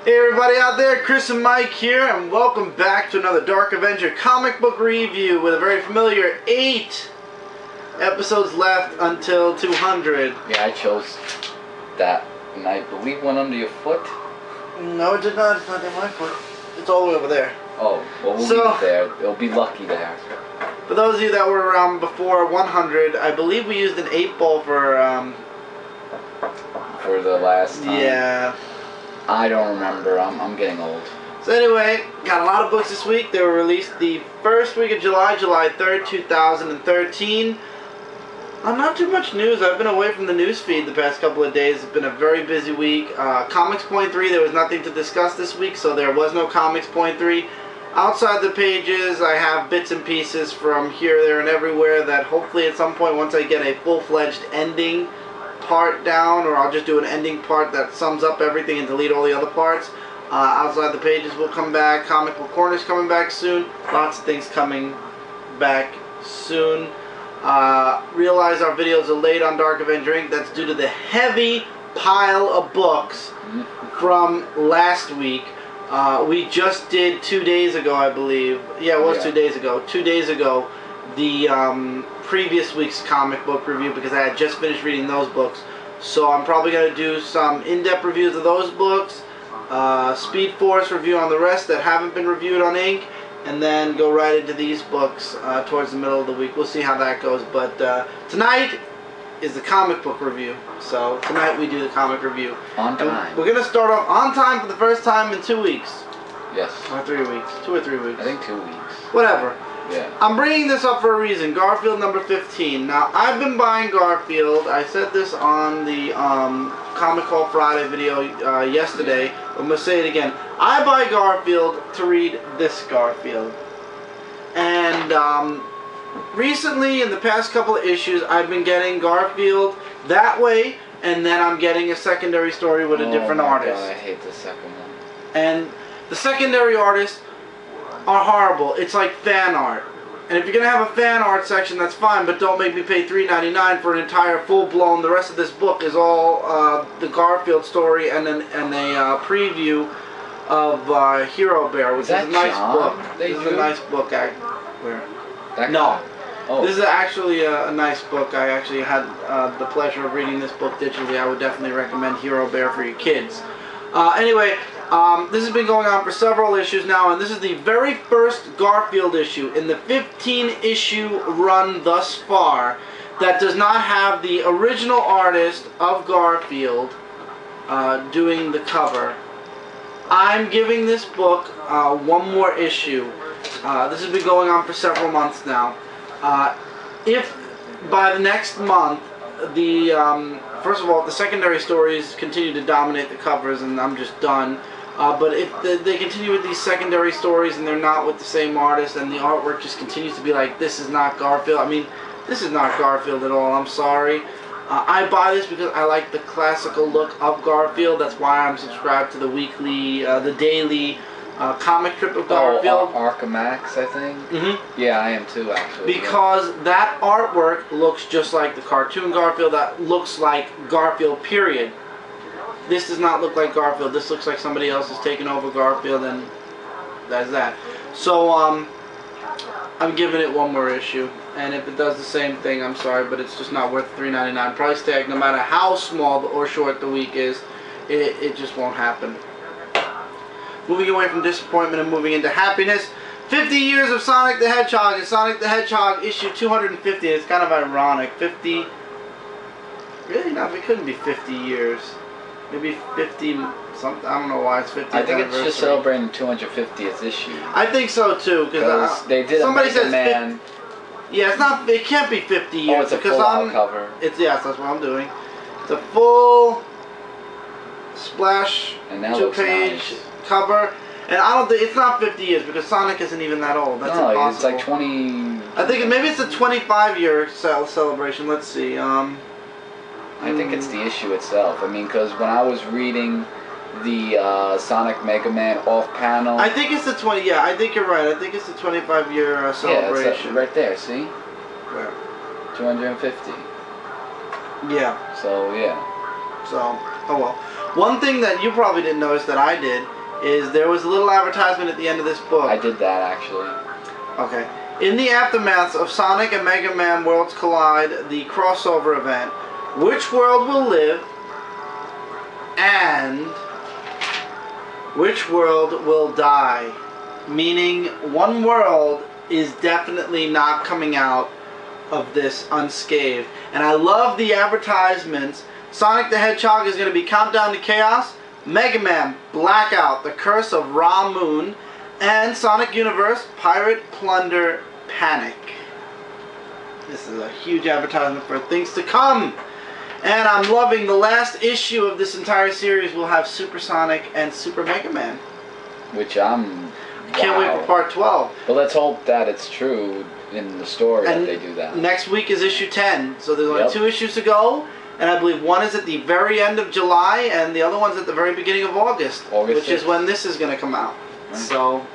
Hey everybody out there, Chris and Mike here, and welcome back to another Dark Avenger Comic Book review with a very familiar 8 episodes left until 200. Yeah, I chose that, and I believe went under your foot. No, it did not. It's not in my foot. It's all the way over there. Oh, well, we'll leave it there. It'll be lucky there. For those of you that were around before 100, I believe we used an 8-ball for the last time. Yeah. I don't remember. I'm getting old. So anyway, got a lot of books this week. They were released the first week of July, July 3rd, 2013. Not too much news. I've been away from the news feed the past couple of days. It's been a very busy week. Comics Point 3, there was nothing to discuss this week, so there was no Comics Point 3. Outside the pages, I have bits and pieces from here, there, and everywhere that hopefully at some point, once I get a full-fledged ending part down, or I'll just do an ending part that sums up everything and delete all the other parts. Outside the pages will come back. Comic Book Corner's coming back soon. Lots of things coming back soon. Realize our videos are late on Dark Avenger Inc. That's due to the heavy pile of books from last week. We just did 2 days ago, I believe. Yeah, it was 2 days ago. 2 days ago, the previous week's comic book review, because I had just finished reading those books. So I'm probably going to do some in-depth reviews of those books, Speed Force review on the rest that haven't been reviewed on Ink, and then go right into these books towards the middle of the week. We'll see how that goes. But tonight is the comic book review. So tonight we do the comic review. On time. And we're going to start off on time for the first time in 2 weeks. Yes. Or 3 weeks. 2 or 3 weeks. I think 2 weeks. Whatever. Yeah. I'm bringing this up for a reason. Garfield number 15. Now, I've been buying Garfield. I said this on the Comic Haul Friday video yesterday. I'm going to say it again. I buy Garfield to read this Garfield. And recently, in the past couple of issues, I've been getting Garfield that way, and then I'm getting a secondary story with a different artist. God, I hate the second one. And the secondary artists are horrible. It's like fan art. And if you're going to have a fan art section, that's fine, but don't make me pay $3.99 for an entire full-blown, the rest of this book is all the Garfield story and a preview of Hero Bear, which is a nice book. This is a nice book. Where? No. Oh. This is actually a nice book. I actually had the pleasure of reading this book digitally. I would definitely recommend Hero Bear for your kids. Anyway, this has been going on for several issues now, and this is the very first Garfield issue in the 15-issue run thus far that does not have the original artist of Garfield doing the cover. I'm giving this book one more issue. This has been going on for several months now. If by the next month first of all, if the secondary stories continue to dominate the covers, and I'm just done. But if they continue with these secondary stories and they're not with the same artist, and the artwork just continues to be like, this is not Garfield. I mean, this is not Garfield at all. I'm sorry. I buy this because I like the classical look of Garfield. That's why I'm subscribed to the weekly, the daily comic strip of Garfield. Archamax, I think. Mm-hmm. Yeah, I am too, actually. Because that artwork looks just like the cartoon Garfield. That looks like Garfield, period. This does not look like Garfield. This looks like somebody else has taken over Garfield, and that's that. So, I'm giving it one more issue. And if it does the same thing, I'm sorry, but it's just not worth $3.99 price tag. No matter how small or short the week is, it just won't happen. Moving away from disappointment and moving into happiness. 50 years of Sonic the Hedgehog, and Sonic the Hedgehog issue 250. It's kind of ironic. 50... Really? No, it couldn't be 50 years. Maybe 50 something. I don't know why it's 50. I think it's just celebrating 250th issue. I think so too, because they did somebody says Man. Yeah, it's not. It can't be 50 years. Oh, it's a full-out cover. It's yes, that's what I'm doing. It's a full splash 2-page cover, and I don't think it's not 50 years because Sonic isn't even that old. That's impossible. It's like 20. I think maybe it's a 25-year celebration. Let's see. I think it's the issue itself. I mean, because when I was reading the Sonic Mega Man off panel, I think it's the 20. Yeah, I think you're right. I think it's the 25-year celebration. Yeah, it's right there. See? Where? 250. Yeah. So yeah. So, oh well. One thing that you probably didn't notice that I did is there was a little advertisement at the end of this book. I did that actually. Okay. In the aftermath of Sonic and Mega Man Worlds Collide, the crossover event, which world will live and which world will die? Meaning one world is definitely not coming out of this unscathed. And I love the advertisements. Sonic the Hedgehog is going to be Countdown to Chaos, Mega Man Blackout, The Curse of Ra Moon, and Sonic Universe Pirate Plunder Panic. This is a huge advertisement for things to come. And I'm loving the last issue of this entire series will have Super Sonic and Super Mega Man. Which I'm... Can't wait for part 12. But let's hope that it's true in the story and that they do that. Next week is issue 10. So there's only 2 issues to go. And I believe one is at the very end of July and the other one's at the very beginning of August. Which 6th. Is when this is going to come out. Right. So,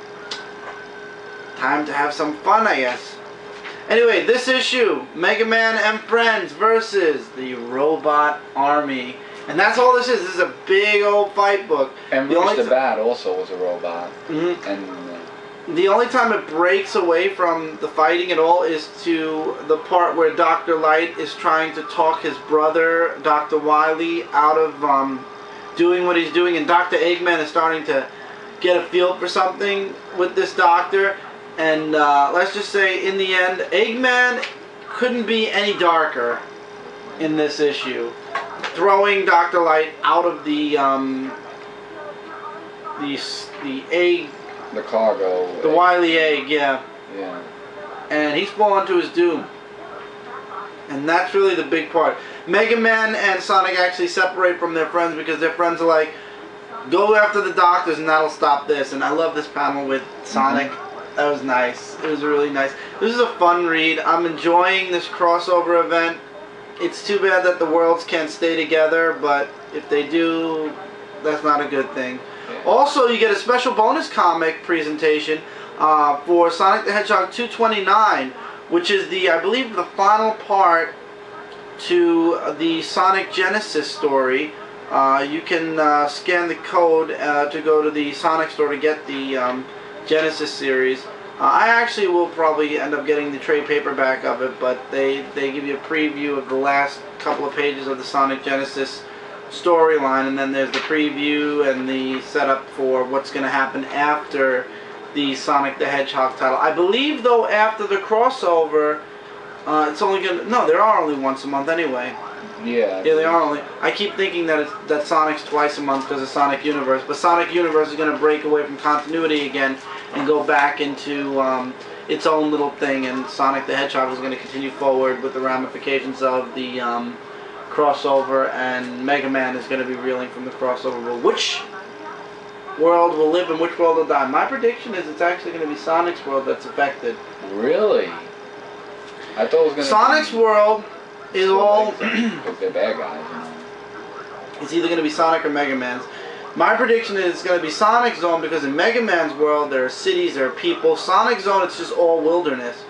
time to have some fun, I guess. Anyway, this issue, Mega Man and Friends versus the Robot Army. And that's all this is. This is a big old fight book. And Rouge the Bat also was a robot. Mm-hmm. And the only time it breaks away from the fighting at all is to the part where Dr. Light is trying to talk his brother, Dr. Wily, out of doing what he's doing. And Dr. Eggman is starting to get a feel for something with this doctor. And let's just say, in the end, Eggman couldn't be any darker in this issue. Throwing Dr. Light out of the egg... The cargo. The egg. Wily egg, yeah. Yeah. And he's fallen to his doom. And that's really the big part. Mega Man and Sonic actually separate from their friends because their friends are like, go after the doctors and that'll stop this. And I love this panel with Sonic. That was nice. It was really nice. This is a fun read. I'm enjoying this crossover event. It's too bad that the worlds can't stay together, but if they do, that's not a good thing. Yeah. Also, you get a special bonus comic presentation for Sonic the Hedgehog 229, which is the, I believe, the final part to the Sonic Genesis story. You can scan the code to go to the Sonic store to get the Genesis series. I actually will probably end up getting the trade paperback of it, but they give you a preview of the last couple of pages of the Sonic Genesis storyline, and then there's the preview and the setup for what's going to happen after the Sonic the Hedgehog title. I believe, though, after the crossover, it's only going to... No, there are only once a month anyway. Yeah. Yeah, they are only... I keep thinking that that Sonic's twice a month because of Sonic Universe, but Sonic Universe is going to break away from continuity again and go back into its own little thing, and Sonic the Hedgehog is going to continue forward with the ramifications of the crossover, and Mega Man is going to be reeling from the crossover. But which world will live and which world will die? My prediction is it's actually going to be Sonic's world that's affected. Really? I thought it was going to Sonic's world is all... Because they're bad guys, you know. It's either going to be Sonic or Mega Man's. My prediction is it's going to be Sonic's Zone because in Mega Man's world there are cities, there are people. Sonic's Zone, it's just all wilderness.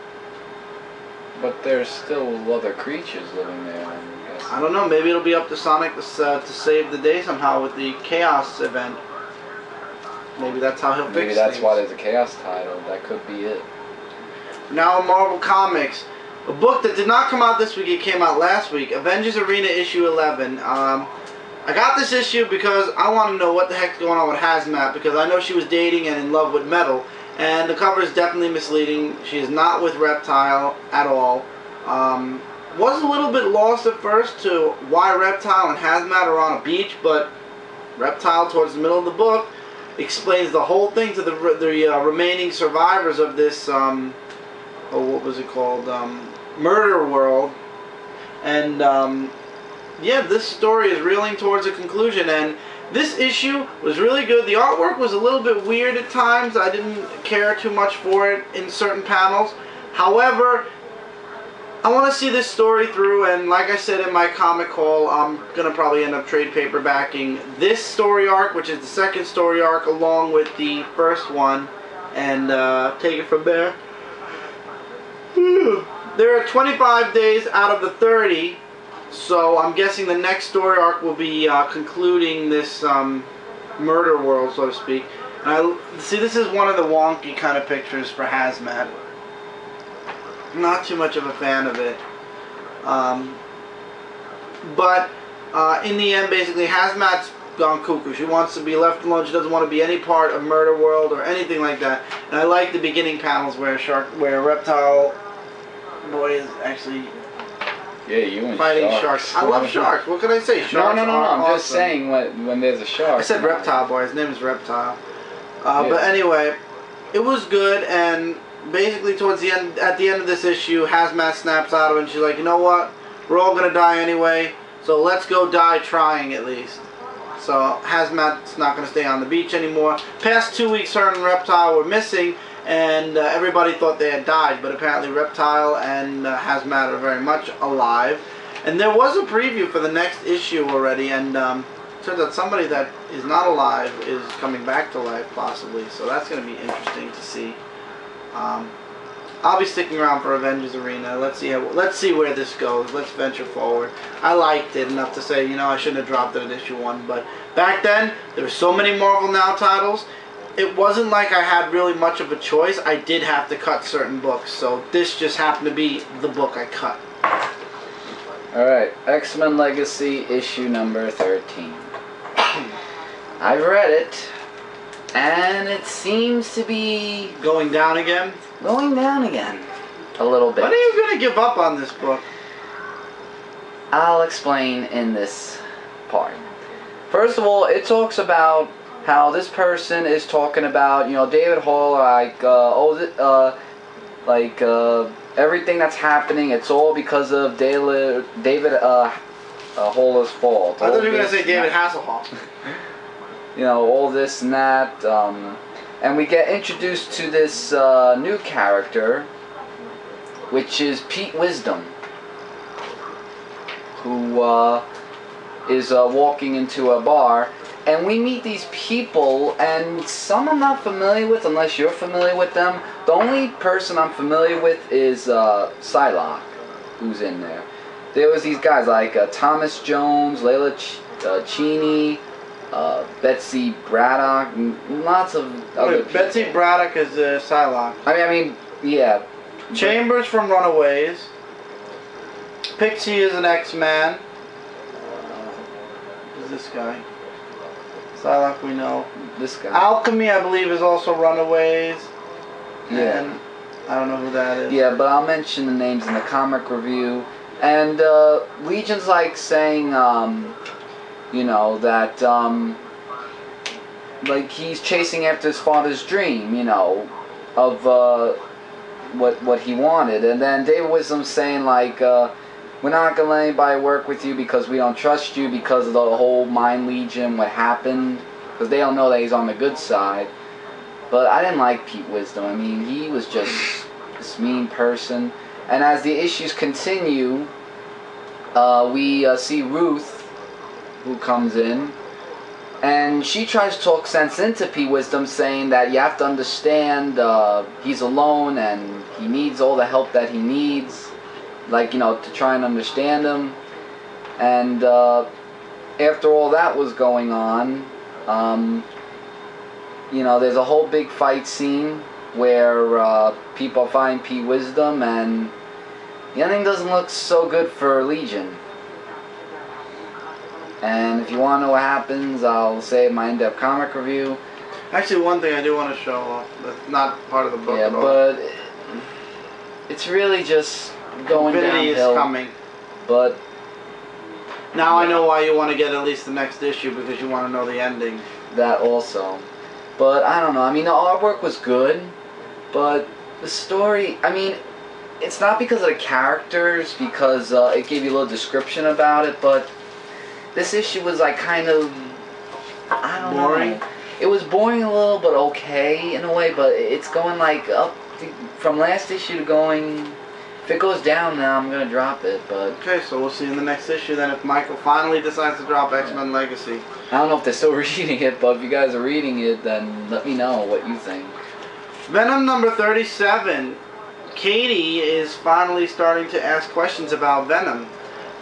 But there's still other creatures living there, I guess. I don't know. Maybe it'll be up to Sonic to save the day somehow with the Chaos event. Maybe that's how he'll fix things. Maybe that's why there's a Chaos title. That could be it. Now Marvel Comics. A book that did not come out this week, it came out last week. Avengers Arena issue 11. I got this issue because I want to know what the heck's going on with Hazmat, because I know she was dating and in love with Metal, and the cover is definitely misleading. She is not with Reptile at all. Was a little bit lost at first to why Reptile and Hazmat are on a beach, but Reptile, towards the middle of the book, explains the whole thing to the remaining survivors of this, what was it called, Murder World, and yeah, this story is reeling towards a conclusion, and this issue was really good. The artwork was a little bit weird at times. I didn't care too much for it in certain panels. However, I want to see this story through, and like I said in my comic haul, I'm going to probably end up trade paperbacking this story arc, which is the second story arc, along with the first one, and take it from there. There are 25 days out of the 30 So I'm guessing the next story arc will be concluding this murder world, so to speak. And see, this is one of the wonky kind of pictures for Hazmat. Not too much of a fan of it. But in the end, basically, Hazmat's gone cuckoo. She wants to be left alone. She doesn't want to be any part of Murder World or anything like that. And I like the beginning panels where Reptile Boy is actually fighting sharks. I love sharks. What can I say? Sharks no. I'm awesome. just saying when there's a shark. I said Reptile Boy. His name is Reptile. But anyway, it was good. And basically, towards the end, at the end of this issue, Hazmat snaps out of it, and she's like, "You know what? We're all gonna die anyway. So let's go die trying at least." So Hazmat's not going to stay on the beach anymore. Past 2 weeks, her and Reptile were missing, and everybody thought they had died. But apparently Reptile and Hazmat are very much alive. And there was a preview for the next issue already, and turns out somebody that is not alive is coming back to life, possibly. So that's going to be interesting to see. I'll be sticking around for Avengers Arena. Let's see where this goes. Let's venture forward. I liked it enough to say, you know, I shouldn't have dropped it at issue 1. But back then, there were so many Marvel Now titles. It wasn't like I had really much of a choice. I did have to cut certain books. So this just happened to be the book I cut. Alright, X-Men Legacy, issue number 13. I've read it, and it seems to be Going down again? going down again. A little bit. When are you going to give up on this book? I'll explain in this part. First of all, it talks about how this person is talking about, you know, David Hall, like, everything that's happening, it's all because of David Haller's fault. I thought you were going to say David Hasselhoff. You know, all this and that, and we get introduced to this new character, which is Pete Wisdom, who is walking into a bar, and we meet these people, and some I'm not familiar with unless you're familiar with them. The only person I'm familiar with is Psylocke, who's in there. There was these guys like Thomas Jones, Layla Cheney, Betsy Braddock, and lots of other people. Betsy Braddock is Psylocke. I mean, yeah. Chambers from Runaways. Pixie is an X-Man. Who's this guy? Psylocke, we know. This guy. Alchemy, I believe, is also Runaways. Yeah. And I don't know who that is. Yeah, but I'll mention the names in the comic review. And Legion's like saying, you know, that, like, he's chasing after his father's dream, you know, of what he wanted. And then David Wisdom's saying, like, we're not going to let anybody work with you because we don't trust you because of the whole Mind Legion, what happened. Because they don't know that he's on the good side. But I didn't like Pete Wisdom. I mean, he was just this mean person. And as the issues continue, we see Ruth, who comes in, and she tries to talk sense into Pete Wisdom, saying that you have to understand he's alone and he needs all the help that he needs, like, you know, to try and understand him. And after all that was going on, you know, there's a whole big fight scene where people find Pete Wisdom, and the ending doesn't look so good for Legion. And if you want to know what happens, I'll say in my in-depth comic review. Actually, one thing I do want to show off that's not part of the book at all. But it's really just going Infinity downhill. is coming. But now I know why you want to get at least the next issue, because you want to know the ending. That also. But I don't know. I mean, the artwork was good, but the story, I mean, it's not because of the characters, because it gave you a little description about it, but this issue was like kind of, I don't boring. know. It was boring a little, but okay in a way, but it's going like up from last issue to going, if it goes down now, I'm going to drop it, but. Okay, so we'll see in the next issue then if Michael finally decides to drop X-Men Legacy. I don't know if they're still reading it, but if you guys are reading it, then let me know what you think. Venom number 37. Katie is finally starting to ask questions about Venom.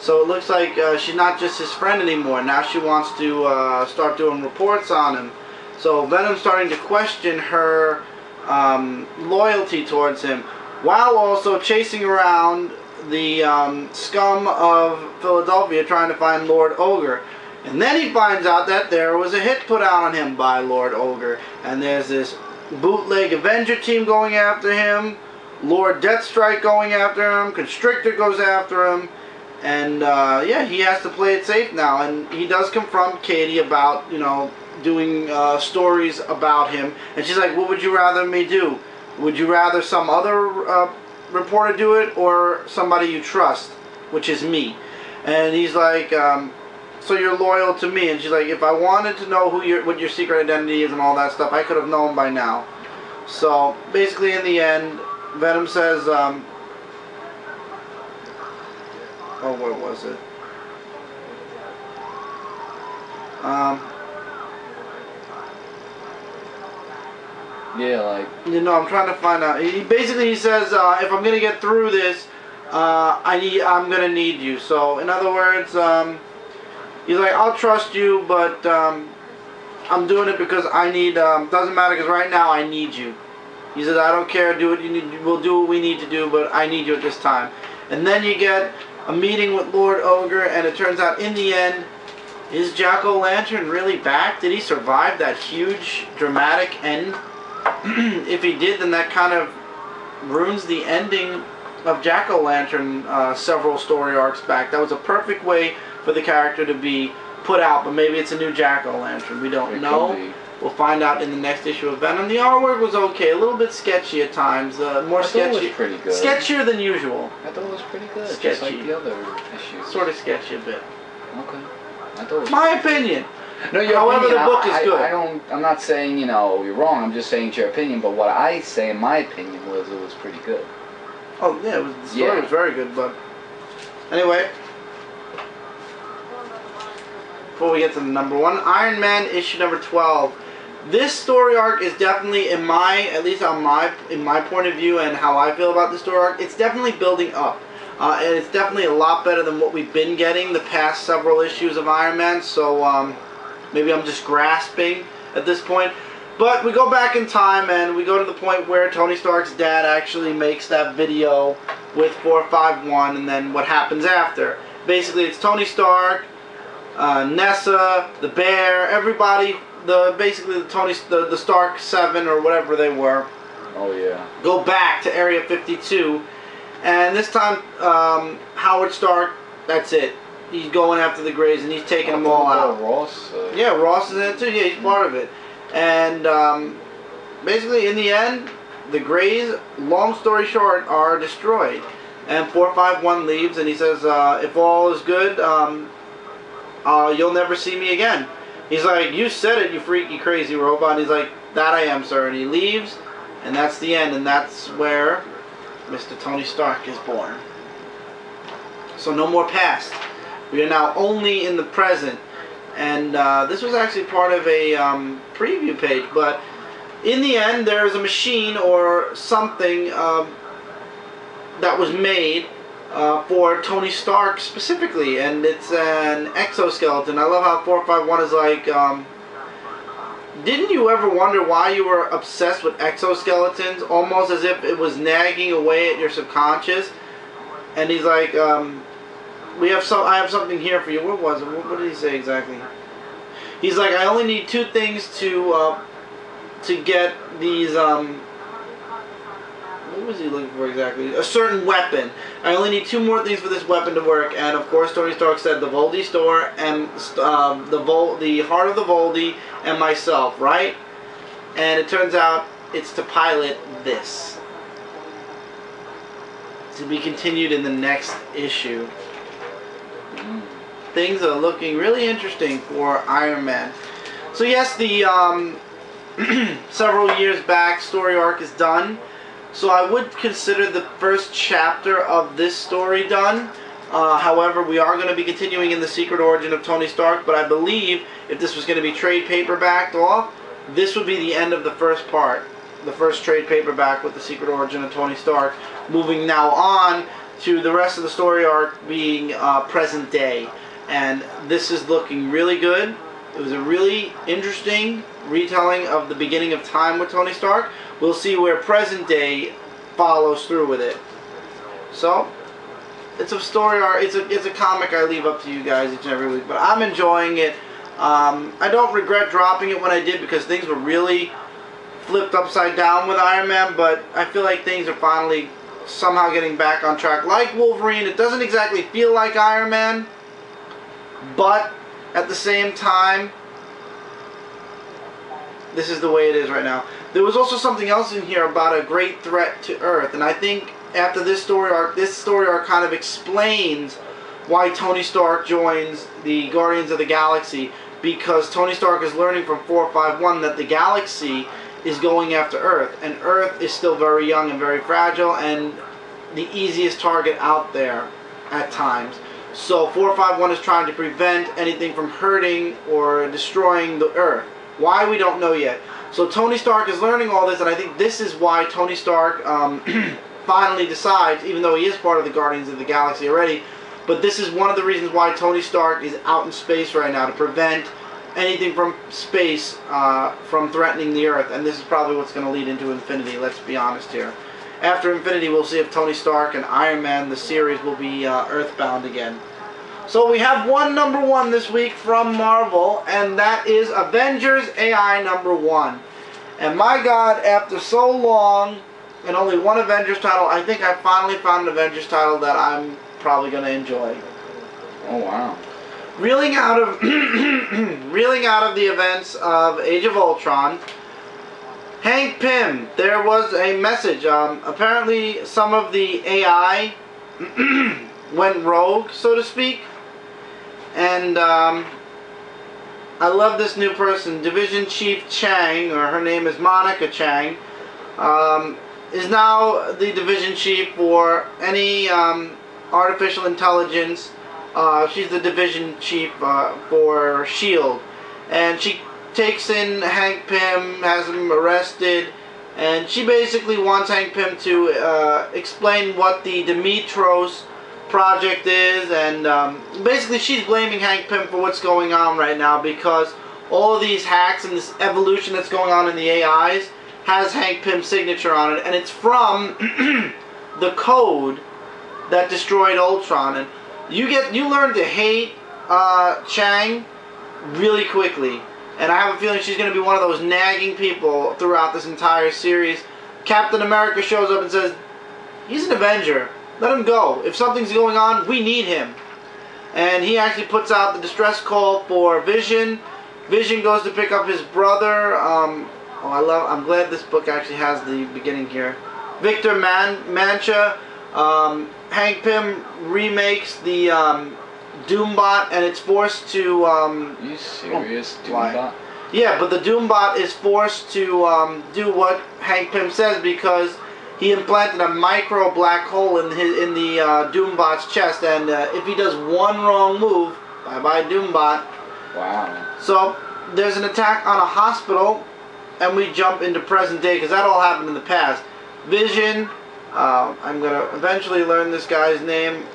So it looks like she's not just his friend anymore. Now she wants to start doing reports on him. So Venom's starting to question her loyalty towards him, while also chasing around the scum of Philadelphia trying to find Lord Ogre. And then he finds out that there was a hit put out on him by Lord Ogre. And there's this bootleg Avenger team going after him, Lord Deathstrike going after him, Constrictor goes after him. And yeah, he has to play it safe now. And he does confront Katie about, you know, doing stories about him. And she's like, what would you rather me do? Would you rather some other reporter do it, or somebody you trust, which is me? And he's like, so you're loyal to me? And she's like, if I wanted to know what your secret identity is and all that stuff, I could have known by now. So basically, in the end, Venom says, oh, what was it? Yeah, like, you know, I'm trying to find out. He says, if I'm gonna get through this, I'm gonna need you. So in other words, he's like, I'll trust you, but I'm doing it because I need. Doesn't matter, because right now I need you. He says, I don't care. Do what you need. We'll do what we need to do, but I need you at this time. And then you get a meeting with Lord Ogre, and it turns out in the end, is Jack-O-Lantern really back? Did he survive that huge dramatic end? If he did, then that kind of ruins the ending of Jack-O-Lantern several story arcs back. That was a perfect way for the character to be put out, but maybe it's a new Jack-O-Lantern. We don't know. We'll find out in the next issue of Venom. The artwork was okay, a little bit sketchy at times. More sketchy. It was pretty good. Sketchier than usual. I thought it was pretty good. Sketchy. Just like the other issues. Sort of sketchy a bit. Okay. I thought it was my opinion. No, your However, opinion, the book is good. I'm not saying, you know, you're wrong. I'm just saying it's your opinion. But what I say, in my opinion, was it was pretty good. Oh yeah, the story was very good. But anyway, before we get to the number one, Iron Man issue number 12. This story arc is definitely, in my point of view and how I feel about the story arc, it's definitely building up. And it's definitely a lot better than what we've been getting the past several issues of Iron Man. So maybe I'm just grasping at this point. But we go back in time and we go to the point where Tony Stark's dad actually makes that video with 451, and then what happens after. Basically, it's Tony Stark, Nessa, the Bear, everybody. Basically the Stark 7 or whatever they were. Oh yeah. Go back to Area 52. And this time, Howard Stark, that's it. He's going after the Greys and he's taking them all out. Ross? Yeah, Ross is in it too. Yeah, he's part of it. And basically, in the end, the Greys, long story short, are destroyed. And 451 leaves and he says, if all is good, you'll never see me again. He's like, you said it, you freaky crazy robot. And he's like, that I am, sir. And he leaves, and that's the end. And that's where Mr. Tony Stark is born. So no more past. We are now only in the present. And this was actually part of a preview page. But in the end, there is a machine or something that was made for Tony Stark specifically. And it's an exoskeleton. I love how 451 is like... didn't you ever wonder why you were obsessed with exoskeletons? Almost as if it was nagging away at your subconscious. And he's like, I have something here for you. What was it? What did he say exactly? He's like, I only need two things to get these, what was he looking for exactly? A certain weapon. I only need two more things for this weapon to work. And of course, Tony Stark said the Voldy store and the Heart of the Voldy and myself, right? And it turns out it's to pilot this. To be continued in the next issue. Things are looking really interesting for Iron Man. So yes, the several years back story arc is done. So I would consider the first chapter of this story done. However, we are going to be continuing in the Secret Origin of Tony Stark, but I believe if this was going to be trade paperbacked off, this would be the end of the first part. The first trade paperback with the Secret Origin of Tony Stark. Moving now on to the rest of the story arc being present day. And this is looking really good. It was a really interesting retelling of the beginning of time with Tony Stark. We'll see where present day follows through with it. So, it's a story arc. It's a comic I leave up to you guys each and every week. But I'm enjoying it. I don't regret dropping it when I did, because things were really flipped upside down with Iron Man. But I feel like things are finally somehow getting back on track. Like Wolverine, it doesn't exactly feel like Iron Man, but at the same time, this is the way it is right now. There was also something else in here about a great threat to Earth, and I think after this story arc kind of explains why Tony Stark joins the Guardians of the Galaxy, because Tony Stark is learning from 451 that the galaxy is going after Earth, and Earth is still very young and very fragile and the easiest target out there at times. So 451 is trying to prevent anything from hurting or destroying the Earth. Why, we don't know yet. So Tony Stark is learning all this, and I think this is why Tony Stark finally decides, even though he is part of the Guardians of the Galaxy already, but this is one of the reasons why Tony Stark is out in space right now, to prevent anything from space from threatening the Earth. And this is probably what's going to lead into Infinity, let's be honest here. After Infinity, we'll see if Tony Stark and Iron Man, the series, will be Earthbound again. So we have one #1 this week from Marvel, and that is Avengers AI #1. And my God, after so long and only one Avengers title, I think I finally found an Avengers title that I'm probably going to enjoy. Oh wow. Reeling out of the events of Age of Ultron, Hank Pym, there was a message. Apparently some of the AI went rogue, so to speak. And I love this new person, Division Chief Chang, or her name is Monica Chang, is now the Division Chief for any artificial intelligence. She's the Division Chief for S.H.I.E.L.D. And she takes in Hank Pym, has him arrested, and she basically wants Hank Pym to explain what the Dimitros project is, and basically she's blaming Hank Pym for what's going on right now, because all of these hacks and this evolution that's going on in the AIs has Hank Pym's signature on it, and it's from the code that destroyed Ultron. And you learn to hate Chang really quickly, and I have a feeling she's going to be one of those nagging people throughout this entire series. Captain America shows up and says, he's an Avenger, let him go. If something's going on, we need him. And he actually puts out the distress call for Vision. Vision goes to pick up his brother. I'm glad this book actually has the beginning here. Victor Mancha. Hank Pym remakes the Doombot, and it's forced to... you serious? Doombot? Yeah, but the Doombot is forced to do what Hank Pym says, because he implanted a micro black hole in the Doombot's chest, and if he does one wrong move, bye-bye Doombot. Wow. So there's an attack on a hospital, and we jump into present day, because that all happened in the past. Vision, I'm going to eventually learn this guy's name,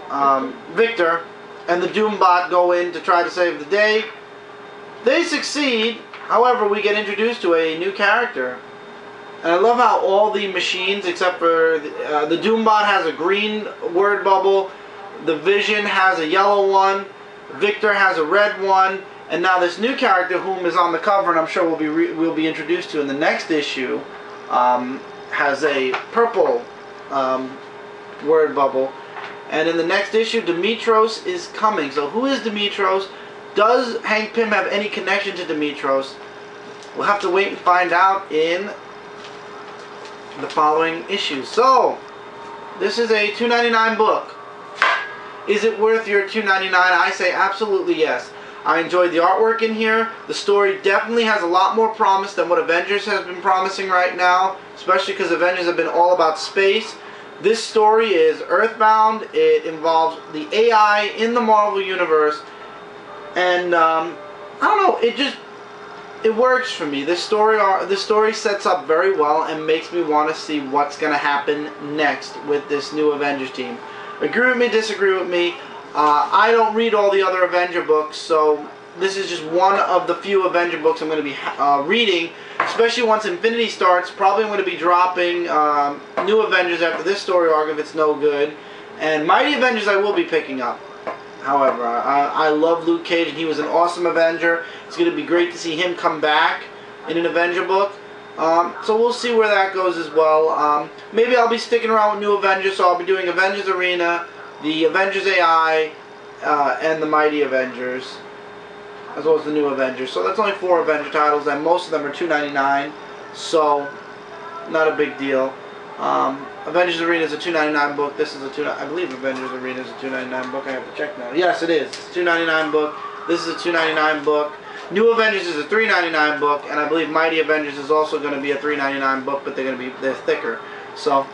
Victor, and the Doombot go in to try to save the day. They succeed, however we get introduced to a new character. And I love how all the machines, except for the Doombot, has a green word bubble, the Vision has a yellow one, Victor has a red one, and now this new character, whom is on the cover, and I'm sure we'll be introduced to in the next issue, has a purple word bubble. And in the next issue, Dimitros is coming. So who is Dimitros? Does Hank Pym have any connection to Dimitros? We'll have to wait and find out in the following issues. So, this is a $2.99 book. Is it worth your $2.99? I say absolutely yes. I enjoyed the artwork in here. The story definitely has a lot more promise than what Avengers has been promising right now, especially because Avengers have been all about space. This story is Earthbound. It involves the AI in the Marvel Universe, and I don't know, it works for me. This story sets up very well and makes me want to see what's going to happen next with this new Avengers team. Agree with me, disagree with me. I don't read all the other Avenger books, so this is just one of the few Avenger books I'm going to be reading, especially once Infinity starts. Probably I'm going to be dropping New Avengers after this story arc if it's no good. And Mighty Avengers I will be picking up. However, I love Luke Cage, and he was an awesome Avenger. It's going to be great to see him come back in an Avenger book. So we'll see where that goes as well. Maybe I'll be sticking around with New Avengers, so I'll be doing Avengers Arena, the Avengers AI, and the Mighty Avengers, as well as the New Avengers. So that's only 4 Avenger titles, and most of them are $2.99, so not a big deal. Avengers Arena is a $2.99 book. This is a I believe Avengers Arena is a $2.99 book. I have to check now. Yes, it is. It's a $2.99 book. This is a $2.99 book. New Avengers is a $3.99 book, and I believe Mighty Avengers is also going to be a $3.99 book, but they're thicker. So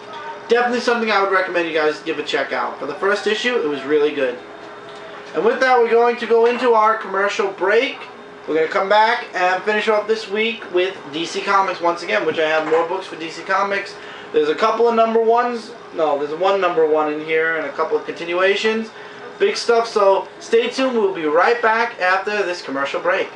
definitely something I would recommend you guys give a check out. For the first issue, it was really good. And with that, we're going to go into our commercial break. We're going to come back and finish off this week with DC Comics once again, which I have more books for DC Comics. There's a couple of number ones. No, there's one number one in here and a couple of continuations. Big stuff, so stay tuned. We'll be right back after this commercial break.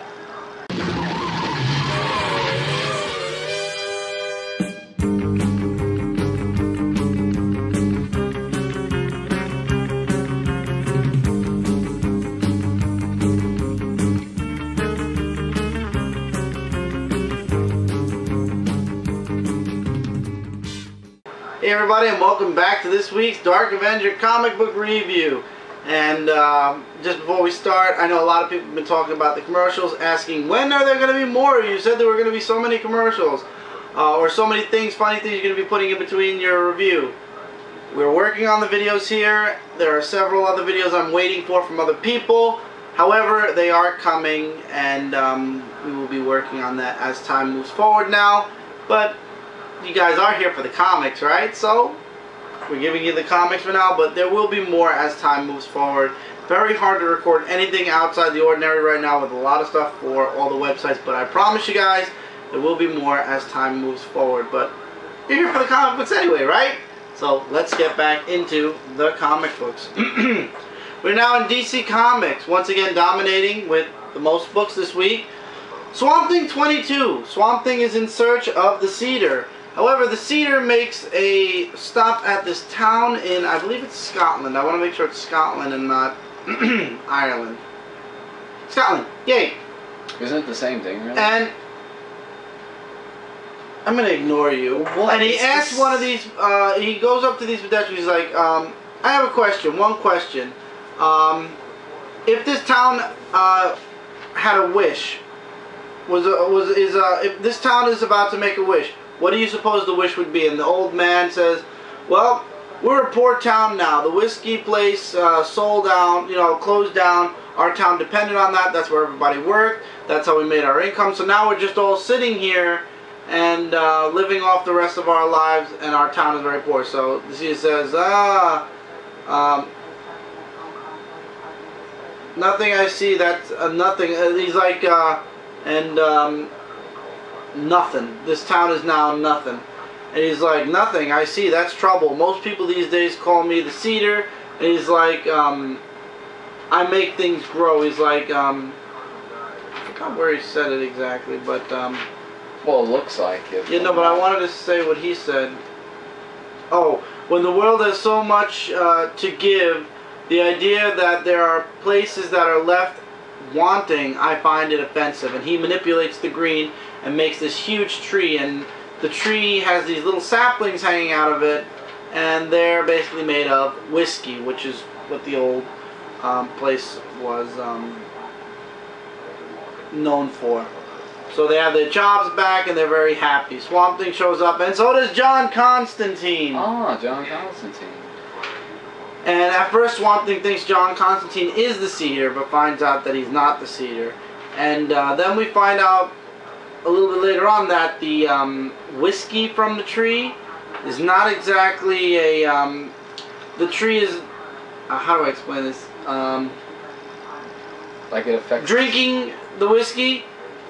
Hey everybody, and welcome back to this week's Dark Avenger Comic Book Review. And just before we start, I know a lot of people have been talking about the commercials, asking when are there going to be more? You said there were going to be so many commercials, or so many things, funny things you're going to be putting in between your review. We're working on the videos here. There are several other videos I'm waiting for from other people. However, they are coming, and we will be working on that as time moves forward now. But you guys are here for the comics, right? So we're giving you the comics for now, but there will be more as time moves forward. Very hard to record anything outside the ordinary right now with a lot of stuff for all the websites, but I promise you guys there will be more as time moves forward. But you're here for the comic books anyway, right? So let's get back into the comic books. We're now in DC Comics, once again dominating with the most books this week. Swamp Thing 22. Swamp Thing is in search of the Cedar. However, the Cedar makes a stop at this town in, I believe it's Scotland. I want to make sure it's Scotland and not Ireland. Scotland, yay! Isn't it the same thing, really? And I'm going to ignore you. What? And he asks one of these, he goes up to these pedestrians, he's like, I have a question, one question. If this town had a wish, if this town is about to make a wish, what do you suppose the wish would be? And the old man says, well, we're a poor town now. The whiskey place sold down, closed down. Our town depended on that. That's where everybody worked. That's how we made our income. So now we're just all sitting here and living off the rest of our lives, and our town is very poor. So he says, nothing I see, that's nothing. He's like, nothing. This town is now nothing. And he's like, nothing I see, that's trouble. Most people these days call me the Cedar. And he's like, I make things grow. He's like, I forgot where he said it exactly, but well, it looks like it. yeah, no, but I wanted to say what he said. Oh, when the world has so much to give, the idea that there are places that are left wanting, I find it offensive. And he manipulates the green and makes this huge tree, and the tree has these little saplings hanging out of it, and they're basically made of whiskey, which is what the old place was known for. So they have their jobs back, and they're very happy. Swamp Thing shows up, and so does John Constantine. Oh, John Constantine. And at first, Swamp Thing thinks John Constantine is the Cedar, but finds out that he's not the Cedar. And then we find out a little bit later on that the whiskey from the tree is not exactly a... the tree is... how do I explain this? Like it affects... Drinking the whiskey,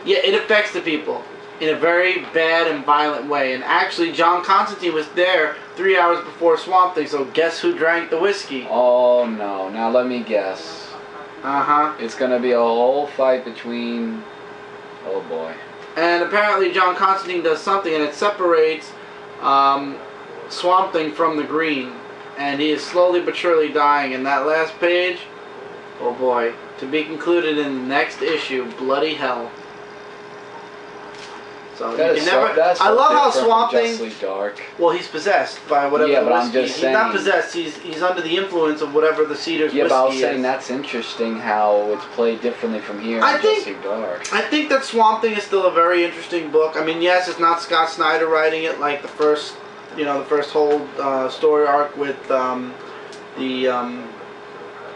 yeah, it affects the people. in a very bad and violent way. And actually, John Constantine was there 3 hours before Swamp Thing, so guess who drank the whiskey? Oh no, now let me guess. Uh-huh. It's gonna be a whole fight between... Oh boy. And apparently John Constantine does something, and it separates Swamp Thing from the Green. And he is slowly but surely dying. And that last page, oh boy, to be concluded in the next issue, bloody hell. So That you is can never. that's I love how different Swamp from Thing. Justly Dark. Well, he's possessed by whatever Yeah, the but I'm whiskey. just He's not saying- possessed. He's under the influence of whatever the Cedar's Yeah, whiskey but I was saying is. that's interesting how it's played differently from here I in think- Justly Dark. I think that Swamp Thing is still a very interesting book. I mean, yes, it's not Scott Snyder writing it like the first whole story arc with the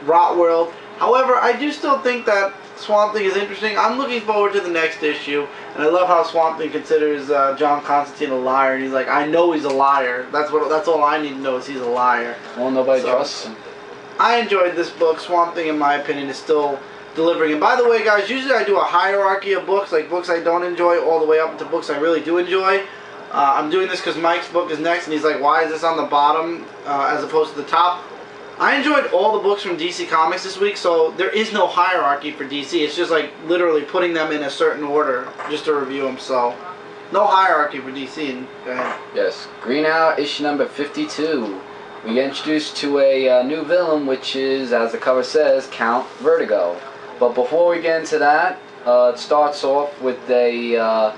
Rot World. However, I do still think that Swamp Thing is interesting. I'm looking forward to the next issue, and I love how Swamp Thing considers John Constantine a liar, and he's like, I know he's a liar. That's all I need to know is he's a liar. Well, nobody So- trusts him. I enjoyed this book. Swamp Thing, in my opinion, is still delivering. And by the way, guys, usually I do a hierarchy of books, like books I don't enjoy all the way up to books I really do enjoy. I'm doing this because Mike's book is next, and he's like, why is this on the bottom as opposed to the top? I enjoyed all the books from DC Comics this week, so there is no hierarchy for DC. It's just like literally putting them in a certain order just to review them. So, no hierarchy for DC. And go ahead. Yes, Green Arrow issue number 52. We get introduced to a new villain, which is, as the cover says, Count Vertigo. But before we get into that, it starts off with a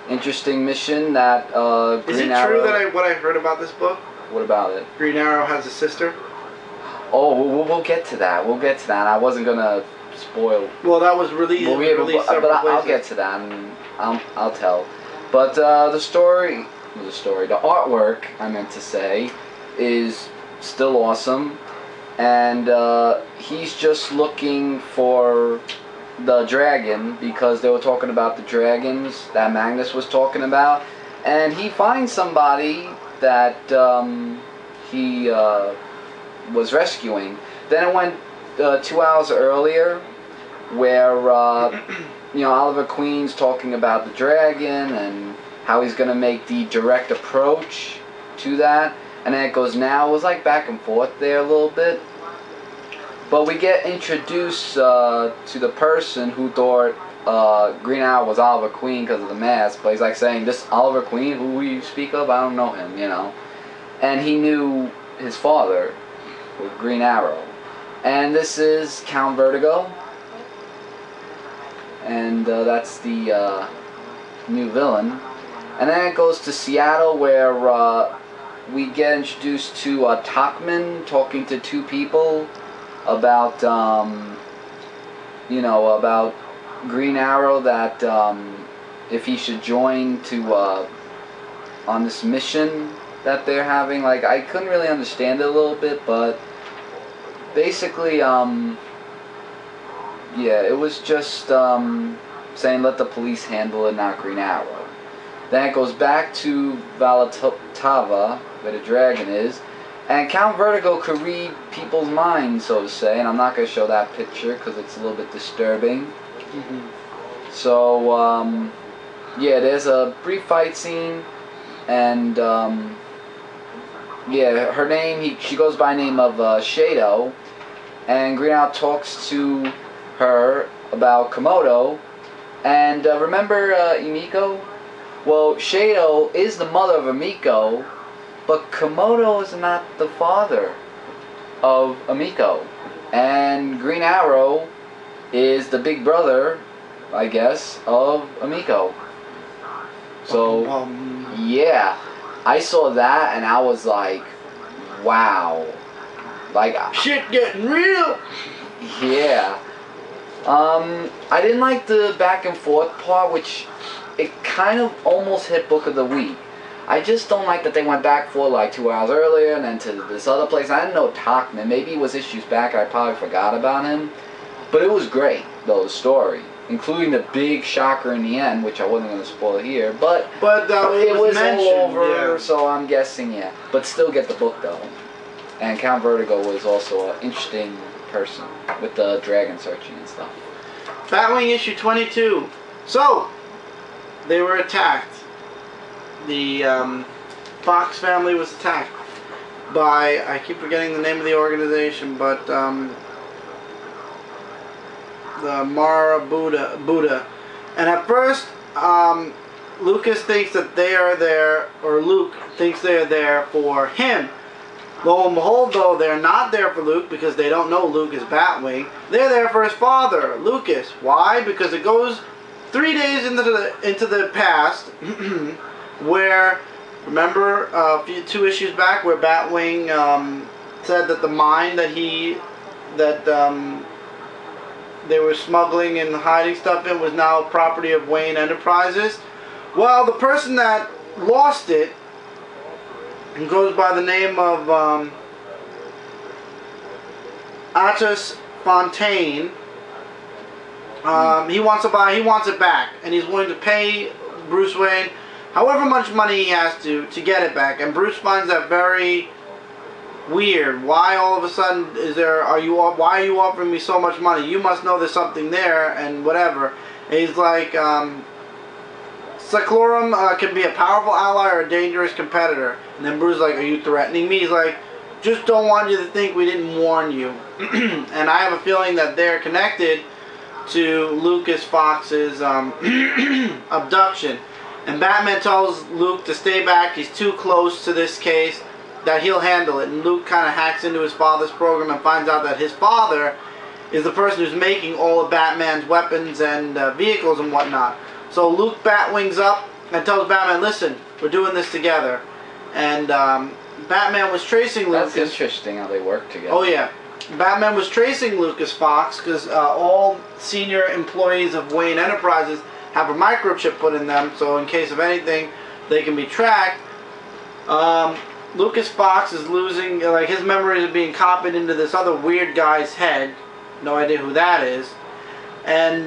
interesting mission that Is Green it Arrow... true that what I heard about this book? What about it? Green Arrow has a sister. Oh, we'll get to that. We'll get to that. I wasn't gonna spoil. Well, that was released. Well, released but several I'll places. get to that, and I'll tell. But the artwork, I meant to say, is still awesome, and he's just looking for the dragon because they were talking about the dragons that Magnus was talking about, and he finds somebody that he was rescuing. Then it went 2 hours earlier, where Oliver Queen's talking about the dragon and how he's gonna make the direct approach to that, and then it goes now. It was like back and forth there a little bit, but we get introduced to the person who thought Green Arrow was Oliver Queen because of the mask, but he's like saying, this Oliver Queen, who you speak of, I don't know him, and he knew his father with Green Arrow. And this is Count Vertigo, and that's the new villain. And then it goes to Seattle, where we get introduced to Talkman talking to two people about about Green Arrow, that if he should join to on this mission that they're having. Like, I couldn't really understand it a little bit, but basically, yeah, it was just saying let the police handle it, not Green Arrow. Then it goes back to Valatava, where the dragon is, and Count Vertigo could read people's minds, so to say, and I'm not going to show that picture because it's a little bit disturbing. Mm-hmm. So, yeah, there's a brief fight scene, and yeah, her name, she goes by name of Shado, and Green Arrow talks to her about Komodo, and remember Emiko? Well, Shado is the mother of Emiko, but Komodo is not the father of Emiko, and Green Arrow is the big brother, I guess, of Emiko. So, yeah, I saw that and I was like, wow. Like, shit getting real. Yeah. I didn't like the back and forth part, which it kind of almost hit Book of the Week. I just don't like that they went back for like 2 hours earlier and then to this other place. I didn't know Talkman. Maybe it was issues back. I probably forgot about him. But it was great, though, the story. Including the big shocker in the end, which I wasn't going to spoil here. But it was mentioned, all over, yeah. so I'm guessing, yeah. But still get the book, though. And Count Vertigo was also an interesting person with the dragon searching and stuff. Batwing issue 22. So, they were attacked. The Fox family was attacked by, I keep forgetting the name of the organization, but the Mara Buddha. And at first, Lucas thinks that they are there, or Luke thinks they are there for him. Lo and behold, though, they're not there for Luke because they don't know Luke is Batwing. They're there for his father, Lucas. Why? Because it goes 3 days into the past, where, remember, 2 issues back, where Batwing said that the mine that they were smuggling and hiding stuff in was now property of Wayne Enterprises. Well, the person that lost it, and goes by the name of Atos Fontaine. He wants it back, and he's willing to pay Bruce Wayne however much money he has to get it back. And Bruce finds that very weird. Why all of a sudden why are you offering me so much money? You must know there's something there, and whatever. And he's like, Cyclorum can be a powerful ally or a dangerous competitor. And then Bruce's like, are you threatening me? He's like, just don't want you to think we didn't warn you. And I have a feeling that they're connected to Lucas Fox's abduction. And Batman tells Luke to stay back. He's too close to this case, that he'll handle it. And Luke kind of hacks into his father's program and finds out that his father is the person who's making all of Batman's weapons and vehicles and whatnot. So Luke Batwings up and tells Batman, listen, we're doing this together. And Batman was tracing Lucas. That's interesting how they work together. Oh yeah. Batman was tracing Lucas Fox because all senior employees of Wayne Enterprises have a microchip put in them, so in case of anything, they can be tracked. Lucas Fox is losing, like, his memories are being copied into this other weird guy's head. No idea who that is. And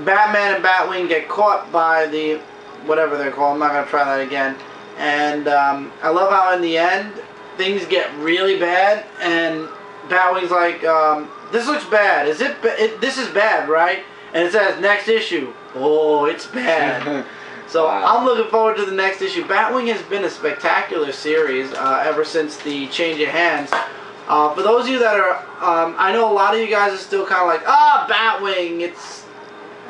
Batman and Batwing get caught by the, whatever they're called, I'm not going to try that again. And I love how in the end, things get really bad, and Batwing's like, this looks bad. This is bad, right? And it says, next issue. Oh, it's bad. So wow. I'm looking forward to the next issue. Batwing has been a spectacular series ever since the change of hands. For those of you that are, I know a lot of you guys are still kind of like, Batwing, it's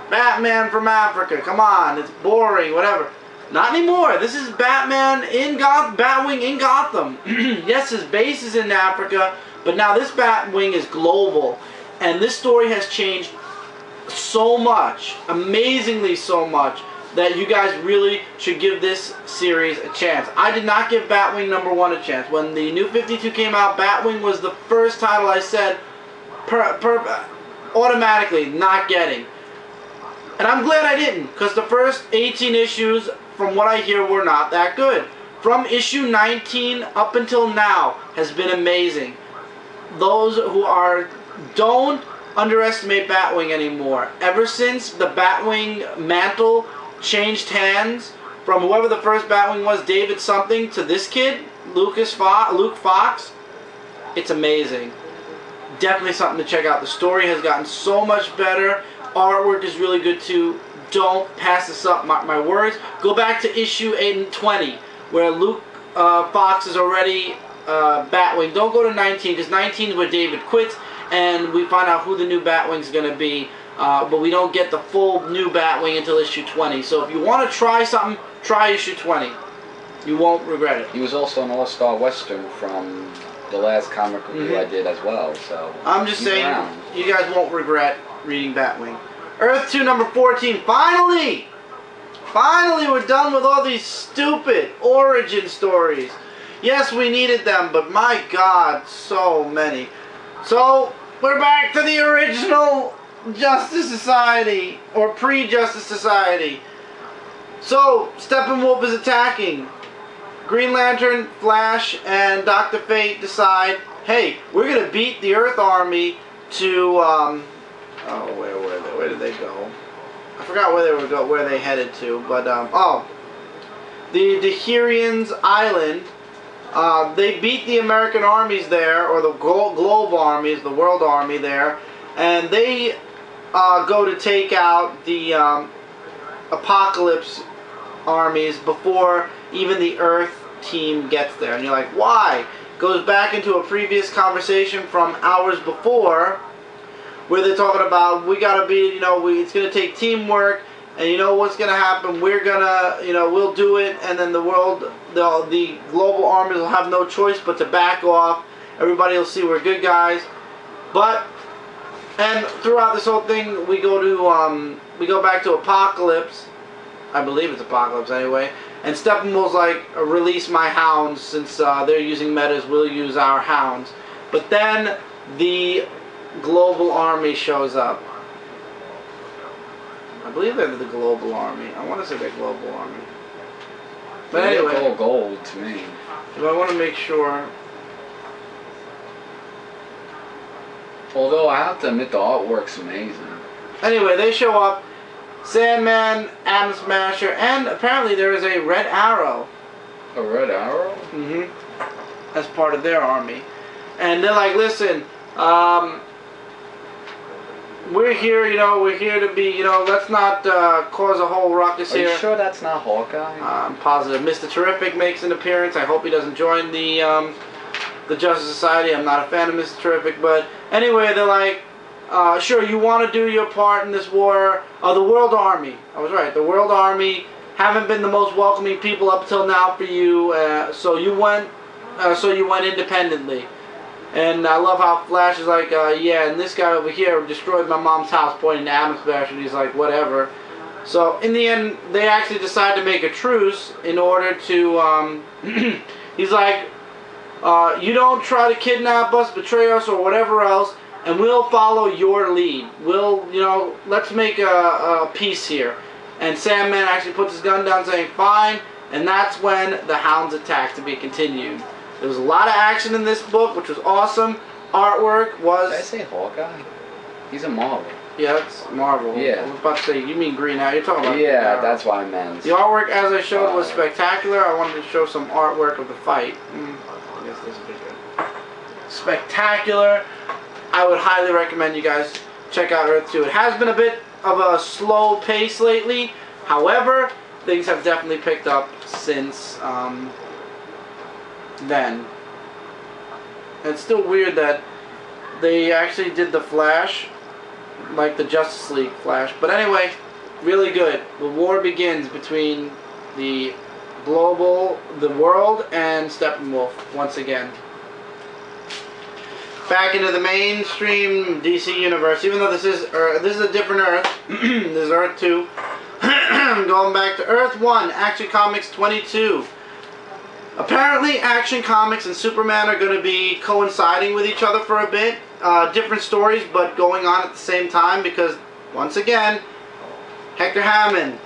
Batman from Africa. Come on, it's boring, whatever. Not anymore. This is Batman in Batwing in Gotham. Yes, his base is in Africa, but now this Batwing is global. And this story has changed so much, amazingly so much, that you guys really should give this series a chance. I did not give Batwing #1 a chance. When the New 52 came out, Batwing was the first title I said automatically not getting. And I'm glad I didn't, because the first 18 issues, from what I hear, were not that good. From issue 19 up until now has been amazing. Those who don't underestimate Batwing anymore. Ever since the Batwing mantle changed hands from whoever the first Batwing was, David something, to this kid, Luke Fox, it's amazing. Definitely something to check out. The story has gotten so much better. Artwork is really good too. Don't pass this up, my words. Go back to issue 8 and 20, where Luke Fox is already Batwing. Don't go to 19, because 19 is where David quits, and we find out who the new Batwing is going to be. But we don't get the full new Batwing until issue 20. So if you want to try something, try issue 20. You won't regret it. He was also an all-star Western from the last comic review I did as well. So I'm just saying, you guys won't regret reading Batwing. Earth 2 #14. Finally! Finally, we're done with all these stupid origin stories. Yes, we needed them, but my God, so many. So, we're back to the original Justice Society, or pre-Justice Society. So, Steppenwolf is attacking. Green Lantern, Flash, and Dr. Fate decide, hey, we're going to beat the Earth Army to, where did they go? I forgot where they headed to, but, the Dahirians Island. They beat the American armies there, or the globe armies, the world army there, and they go to take out the Apocalypse armies before even the Earth team gets there. And you're like, why? Goes back into a previous conversation from hours before, where they're talking about we gotta be, it's gonna take teamwork, and you know what's gonna happen. We're gonna, we'll do it, and then the global armies will have no choice but to back off. Everybody will see we're good guys. And throughout this whole thing, we go back to Apocalypse. I believe it's Apocalypse anyway. And Steppenwolf's like, release my hounds, since they're using metas, we'll use our hounds. But then the global army shows up. I believe they're the global army. I want to say they're global army. But they anyway, all gold to me. I want to make sure. Although I have to admit the artwork's amazing. Anyway, they show up. Sandman, Atom Smasher, and apparently there is a Red Arrow. A Red Arrow? Mm-hmm. As part of their army. And they're like, listen, we're here, we're here to be, let's not cause a whole ruckus here. Are you sure that's not Hawkeye? I'm positive. Mr. Terrific makes an appearance. I hope he doesn't join the Justice Society. I'm not a fan of Mr. Terrific, but anyway, they're like, sure, you want to do your part in this war. The World Army. I was right. The World Army haven't been the most welcoming people up till now for you. So you went independently. And I love how Flash is like, yeah, and this guy over here destroyed my mom's house, pointing to Atom Smasher, and he's like, whatever. So in the end, they actually decide to make a truce in order to. He's like, you don't try to kidnap us, betray us, or whatever else. And we'll follow your lead. We'll, let's make a peace here. And Sandman actually puts his gun down saying, fine. And that's when the Hounds attack, to be continued. There was a lot of action in this book, which was awesome. Artwork was... Did I say Hawkeye? He's a Marvel. Yeah, it's Marvel. Yeah. I was about to say, you mean Green Arrow. You're talking about Yeah, that's what I meant. The artwork, as I showed, was spectacular. I wanted to show some artwork of the fight. I guess this would be good. Spectacular. I would highly recommend you guys check out Earth 2. It has been a bit of a slow pace lately. However, things have definitely picked up since then. It's still weird that they actually did the Flash, like the Justice League Flash. But anyway, really good. The war begins between the world, and Steppenwolf once again. Back into the mainstream DC universe, even though this is a different Earth. This is Earth 2. Going back to Earth 1, Action Comics 22. Apparently, Action Comics and Superman are going to be coinciding with each other for a bit. Different stories, but going on at the same time, because, once again, Hector Hammond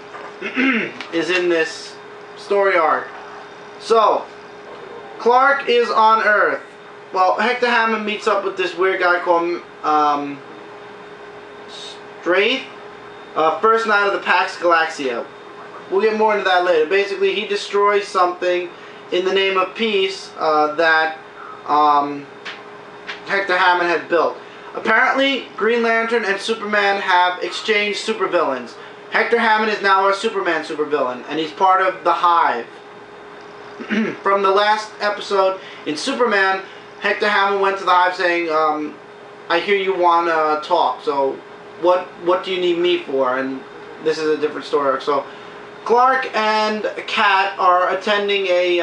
is in this story arc. So, Clark is on Earth. Well, Hector Hammond meets up with this weird guy called Straith. First Knight of the Pax Galaxia. We'll get more into that later. Basically, he destroys something in the name of peace that Hector Hammond had built. Apparently, Green Lantern and Superman have exchanged supervillains. Hector Hammond is now a Superman supervillain, and he's part of the Hive. From the last episode in Superman, Hector Hammond went to the Hive saying, I hear you want to talk, so what do you need me for? And this is a different story. So Clark and Kat are attending a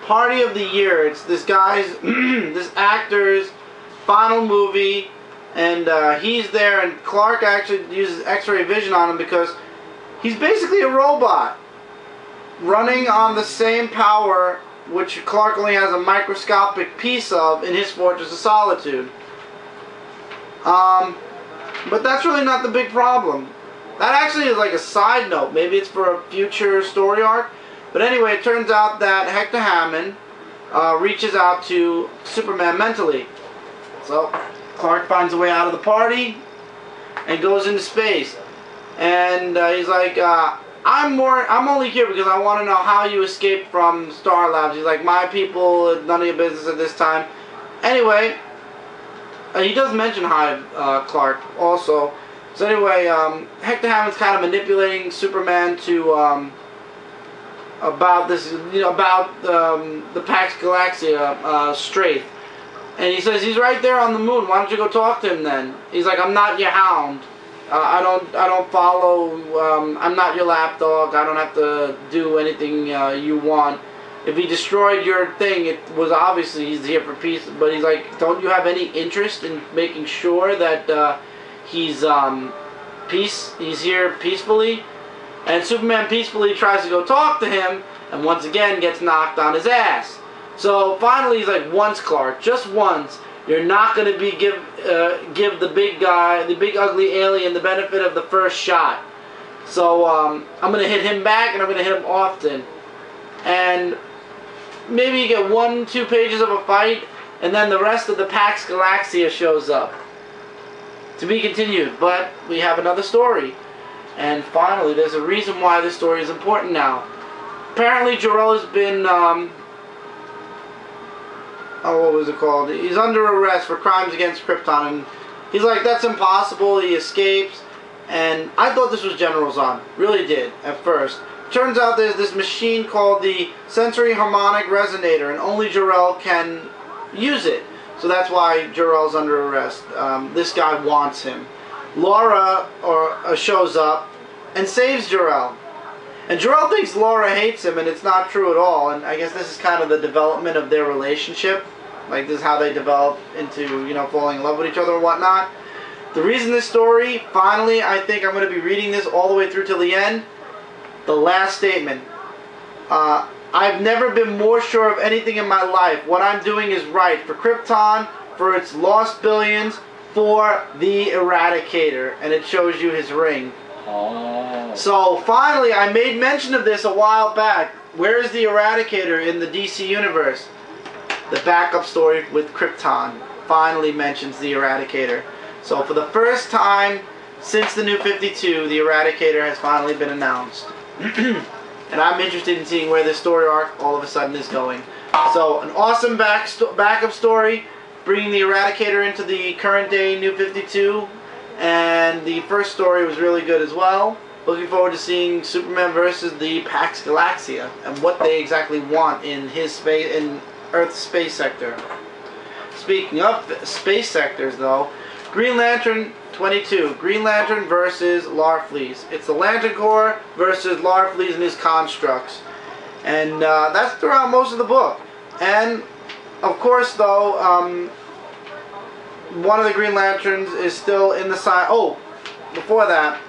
party of the year. It's this guy's, this actor's final movie, and he's there, and Clark actually uses X-ray vision on him because he's basically a robot running on the same power which Clark only has a microscopic piece of in his Fortress of Solitude. But that's really not the big problem. That actually is like a side note. Maybe it's for a future story arc. But anyway, it turns out that Hector Hammond reaches out to Superman mentally. So Clark finds a way out of the party and goes into space. And he's like, I'm only here because I want to know how you escaped from Star Labs. He's like, my people, none of your business at this time. Anyway, he does mention Hive, Clark, also. So anyway, Hector Hammond's kind of manipulating Superman to about this, about the Pax Galaxia Straith, and he says he's right there on the moon. Why don't you go talk to him then? He's like, I'm not your hound. I don't follow. I'm not your lapdog. I don't have to do anything you want. If he destroyed your thing, it was obviously he's here for peace. But he's like, don't you have any interest in making sure that he's here peacefully? And Superman peacefully tries to go talk to him, and once again gets knocked on his ass. So finally he's like, once, Clark, just once, you're not going to be give the big guy, the big ugly alien, the benefit of the first shot. So I'm going to hit him back, and I'm going to hit him often. And maybe you get 1-2 pages of a fight, and then the rest of the Pax Galaxia shows up. To be continued, but we have another story. And finally, there's a reason why this story is important now. Apparently, Jor-El has been, what was it called? He's under arrest for crimes against Krypton, and he's like, that's impossible, he escapes. And I thought this was General Zod, really did, at first. Turns out there's this machine called the Sensory Harmonic Resonator, and only Jor-El can use it. So that's why Jor-El's under arrest. This guy wants him. Laura shows up and saves Jor-El. And Jor-El thinks Laura hates him, and it's not true at all. And I guess this is kind of the development of their relationship. Like, this is how they develop into, falling in love with each other and whatnot. The reason this story, finally, I think I'm going to be reading this all the way through till the end. The last statement. I've never been more sure of anything in my life. What I'm doing is right. For Krypton, for its lost billions, for the Eradicator. And it shows you his ring. Oh. So finally, I made mention of this a while back. Where is the Eradicator in the DC Universe? The backup story with Krypton finally mentions the Eradicator. So for the first time since the New 52, the Eradicator has finally been announced. And I'm interested in seeing where this story arc all of a sudden is going. So an awesome backup story, bringing the Eradicator into the current day New 52. And the first story was really good as well. Looking forward to seeing Superman versus the Pax Galaxia and what they exactly want in Earth's space sector. Speaking of space sectors, though, Green Lantern 22, Green Lantern versus Larfleeze. It's the Lantern Corps versus Larfleeze and his constructs, and that's throughout most of the book. And of course, though, one of the Green Lanterns is still in the side. Oh, before that,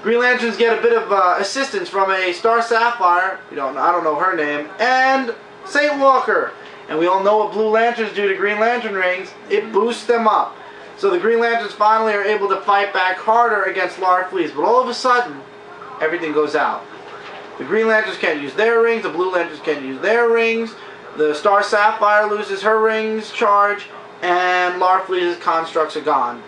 Green Lanterns get a bit of assistance from a Star Sapphire. I don't know her name, and Saint Walker. And we all know what Blue Lanterns do to Green Lantern rings. It boosts them up. So the Green Lanterns finally are able to fight back harder against Larfleeze. But all of a sudden, everything goes out. The Green Lanterns can't use their rings. The Blue Lanterns can't use their rings. The Star Sapphire loses her rings charge. And Larfleeze's constructs are gone.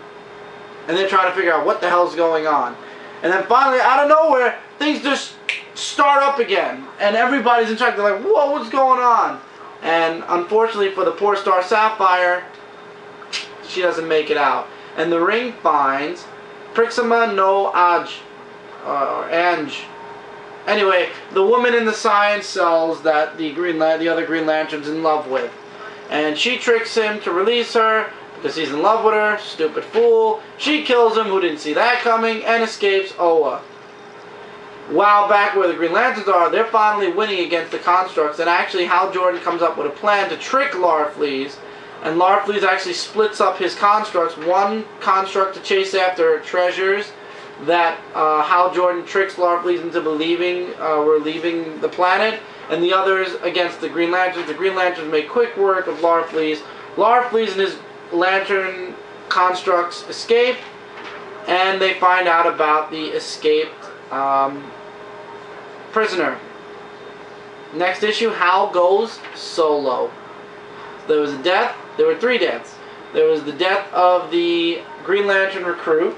And they're trying to figure out what the hell's going on. And then finally, out of nowhere, things just start up again. And everybody's in shock. They're like, whoa, what's going on? And unfortunately for the poor Star Sapphire, she doesn't make it out. And the ring finds Prixima no Ange. Anyway, the woman in the science cells that the other Green Lantern's in love with. And she tricks him to release her because he's in love with her. Stupid fool. She kills him, who didn't see that coming, and escapes Oa. While back where the Green Lanterns are, they're finally winning against the constructs. And actually, Hal Jordan comes up with a plan to trick Larfleeze. And Larfleeze actually splits up his constructs. One construct to chase after treasures that Hal Jordan tricks Larfleeze into believing we're leaving the planet. And the others against the Green Lanterns. The Green Lanterns make quick work of Larfleeze. Larfleeze and his lantern constructs escape. And they find out about the escaped prisoner. Next issue, Hal goes solo. There was a death. There were 3 deaths. There was the death of the Green Lantern recruit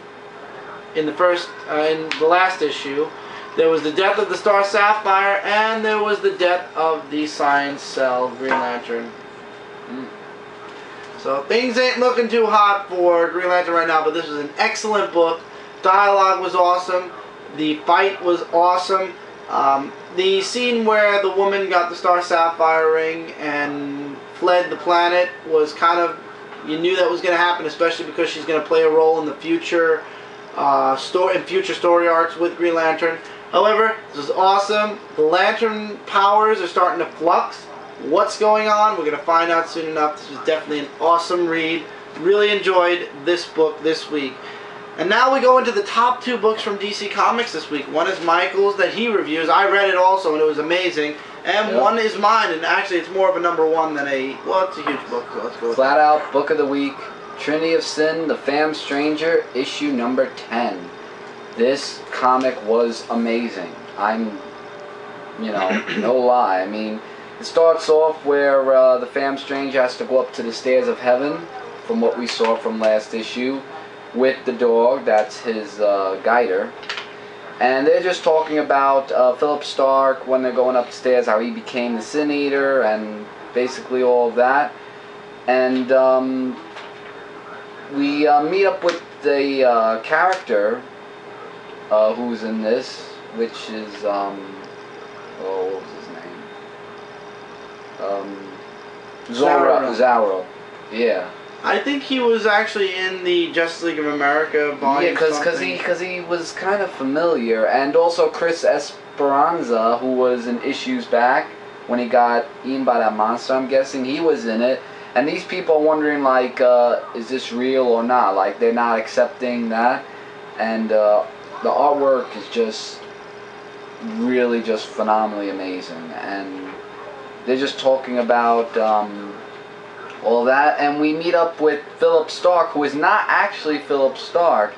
in the last issue. There was the death of the Star Sapphire, and there was the death of the Science Cell Green Lantern. So things ain't looking too hot for Green Lantern right now, but this was an excellent book. Dialogue was awesome. The fight was awesome. The scene where the woman got the Star Sapphire ring and fled the planet was kind of, you knew that was going to happen, especially because she's going to play a role in the future future story arcs with Green Lantern. However, this is awesome. The Lantern powers are starting to flux. What's going on? We're going to find out soon enough. This was definitely an awesome read. Really enjoyed this book this week. And now we go into the top 2 books from DC Comics this week. One is Michael's that he reviews. I read it also and it was amazing. And one is mine, and actually it's more of a #1 than a, well, it's a huge book, so let's go with Flat out book of the week, Trinity of Sin, The Fam Stranger, issue number 10. This comic was amazing. I'm, no lie. I mean, it starts off where the Fam Stranger has to go up to the stairs of heaven, from what we saw from last issue, with the dog. That's his guider. And they're just talking about Philip Stark, when they're going upstairs, how he became the Sin Eater, and basically all of that. And we meet up with the character who's in this, which is, what was his name? Zorro. Yeah. I think he was actually in the Justice League of America volume. Yeah, because he was kind of familiar, and also Chris Esperanza, who was in issues back when he got eaten by that monster. I'm guessing he was in it, and these people are wondering like, is this real or not? Like they're not accepting that, and the artwork is just really just phenomenally amazing, and they're just talking about. All that, and we meet up with Philip Stark, who is not actually Philip Stark.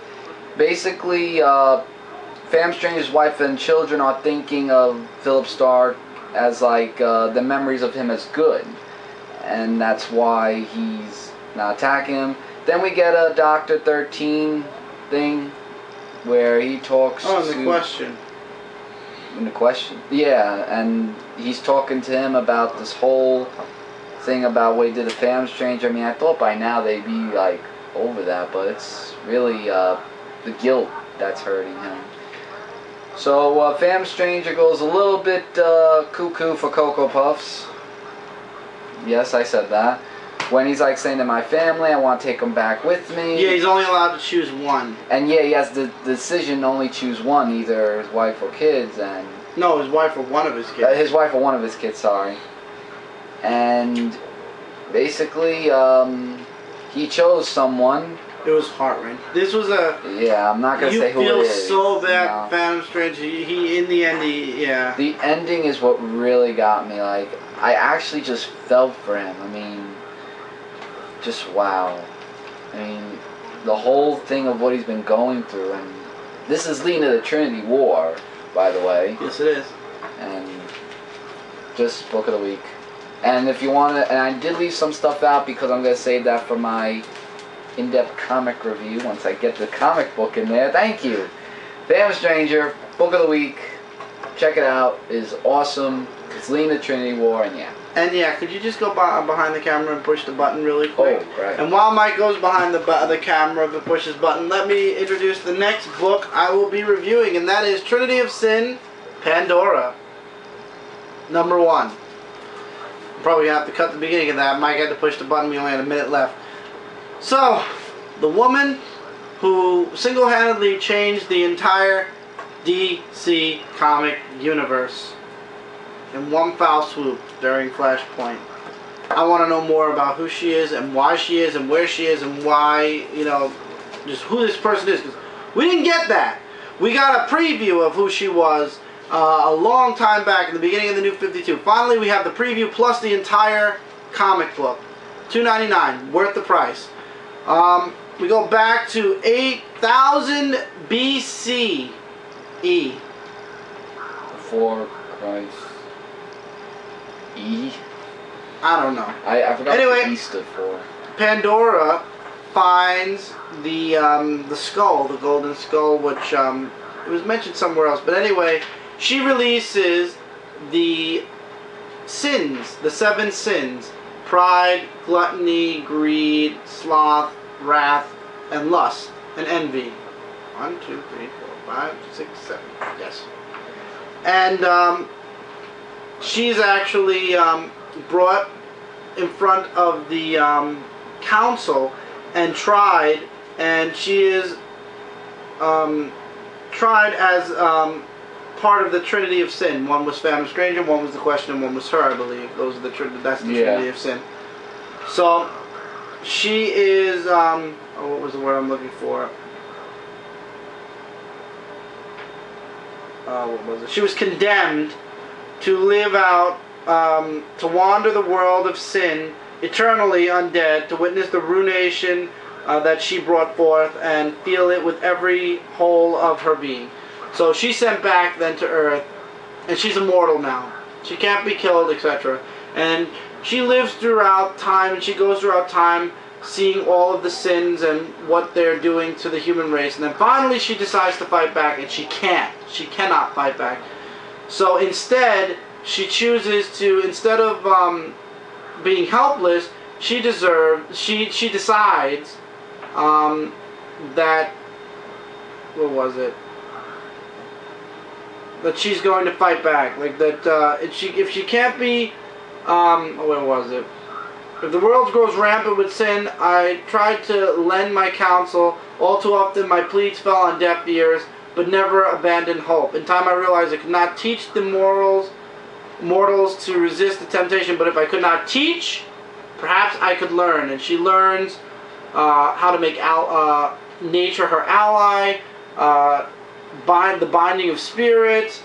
Basically, Fam Stranger's wife and children are thinking of Philip Stark as like the memories of him as good, and that's why he's not attacking him. Then we get a Dr. 13 thing where he talks to... the Question. In the Question. Yeah, and he's talking to him about this whole thing about what he did to Fam Stranger. I mean, I thought by now they'd be like over that, but it's really the guilt that's hurting him. So Fam Stranger goes a little bit cuckoo for Cocoa Puffs. Yes, I said that. When he's like saying to my family, I want to take them back with me. Yeah, he's only allowed to choose one. And yeah, he has the decision to only choose one, either his wife or kids. And no, his wife or one of his kids. His wife or one of his kids, sorry. And basically, he chose someone. It was heart-wrenching. This was a... Yeah, I'm not going to say who it is. You feel so bad for Phantom Stranger. He, in the end, yeah. The ending is what really got me. Like, I actually just felt for him. I mean, just wow. I mean, the whole thing of what he's been going through. And this is leading to the Trinity War, by the way. Yes, it is. And just book of the week. And if you want to, and I did leave some stuff out because I'm going to save that for my in-depth comic review once I get the comic book in there. Thank you. Fam Stranger, book of the week. Check it out. It is awesome. It's leading to Trinity War, and yeah. And yeah, could you just go behind the camera and push the button really quick? Oh, right. And while Mike goes behind the camera and pushes button, let me introduce the next book I will be reviewing, and that is Trinity of Sin, Pandora. #1. Probably have to cut the beginning of that. Mike had to push the button. We only had a minute left. So, the woman who single-handedly changed the entire DC comic universe in one foul swoop during Flashpoint. I want to know more about who she is and why she is and where she is and why, just who this person is. 'Cause we didn't get that. We got a preview of who she was a long time back in the beginning of the New 52. Finally, we have the preview plus the entire comic book. $2.99, worth the price. We go back to 8000 BCE. Before Christ. E? I don't know. I forgot anyway, what E stood for. Pandora finds the skull, the golden skull, which it was mentioned somewhere else. But anyway, she releases the sins, the 7 sins, pride, gluttony, greed, sloth, wrath, and lust, and envy. 1, 2, 3, 4, 5, 6, 7. Yes. And she's actually brought in front of the council and tried, and she is tried as part of the Trinity of Sin. One was Phantom Stranger, one was the Question, and one was her, I believe. Those are the that's the Trinity of Sin. So she is what was the word I'm looking for? What was it? She was condemned to live out, to wander the world of sin, eternally undead, to witness the ruination that she brought forth and feel it with every whole of her being. So she's sent back then to Earth, and she's immortal now. She can't be killed, etc. And she lives throughout time, and she goes throughout time seeing all of the sins and what they're doing to the human race. And then finally she decides to fight back, and she can't. She cannot fight back. So instead, she chooses to, instead of being helpless, she decides that, what was it? That she's going to fight back. Like that, if she can't be, what was it? If the world grows rampant with sin, I tried to lend my counsel. All too often my pleas fell on deaf ears, but never abandoned hope. In time I realized I could not teach the mortals to resist the temptation, but if I could not teach, perhaps I could learn. And she learns how to make nature her ally, the binding of spirits.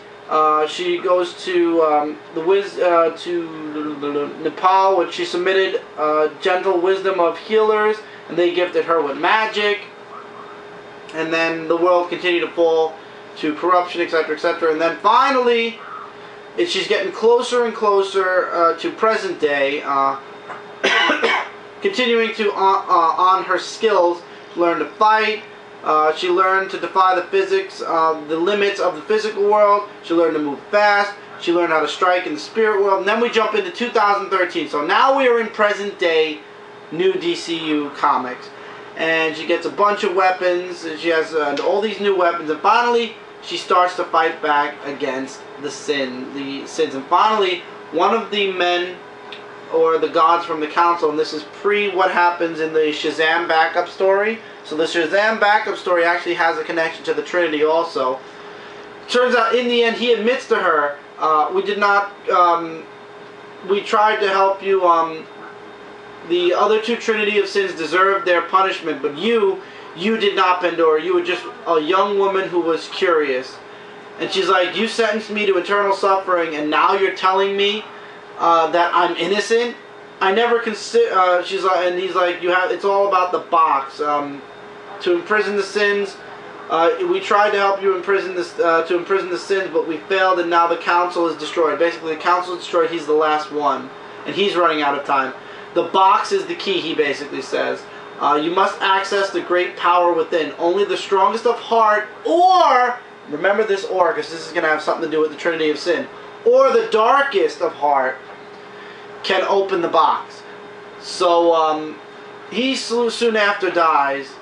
She goes to Nepal, which she submitted gentle wisdom of healers, and they gifted her with magic. And then the world continued to fall to corruption, etc., etc. And then finally, she's getting closer and closer to present day, continuing to on her skills, learn to fight. She learned to defy the limits of the physical world. She learned to move fast. She learned how to strike in the spirit world. And then we jump into 2013. So now we are in present day new DCU comics. And she gets a bunch of weapons. And she has all these new weapons. And finally, she starts to fight back against the sins. And finally, one of the men, or the gods from the council, and this is pre what happens in the Shazam backup story. So the Shazam backup story actually has a connection to the Trinity also. Turns out in the end he admits to her, we did not, we tried to help you, the other two Trinity of Sins deserved their punishment, but you did not, Pandora. You were just a young woman who was curious. And she's like, you sentenced me to eternal suffering, and now you're telling me that I'm innocent? I never consider. She's like, and he's like, it's all about the box. To imprison the sins. We tried to help you imprison the sins, but we failed, and now the council is destroyed. Basically, the council is destroyed. He's the last one, and he's running out of time. The box is the key. He basically says, you must access the great power within. Only the strongest of heart, or remember this, or because this is going to have something to do with the Trinity of Sin, or the darkest of heart can open the box. So he soon after dies,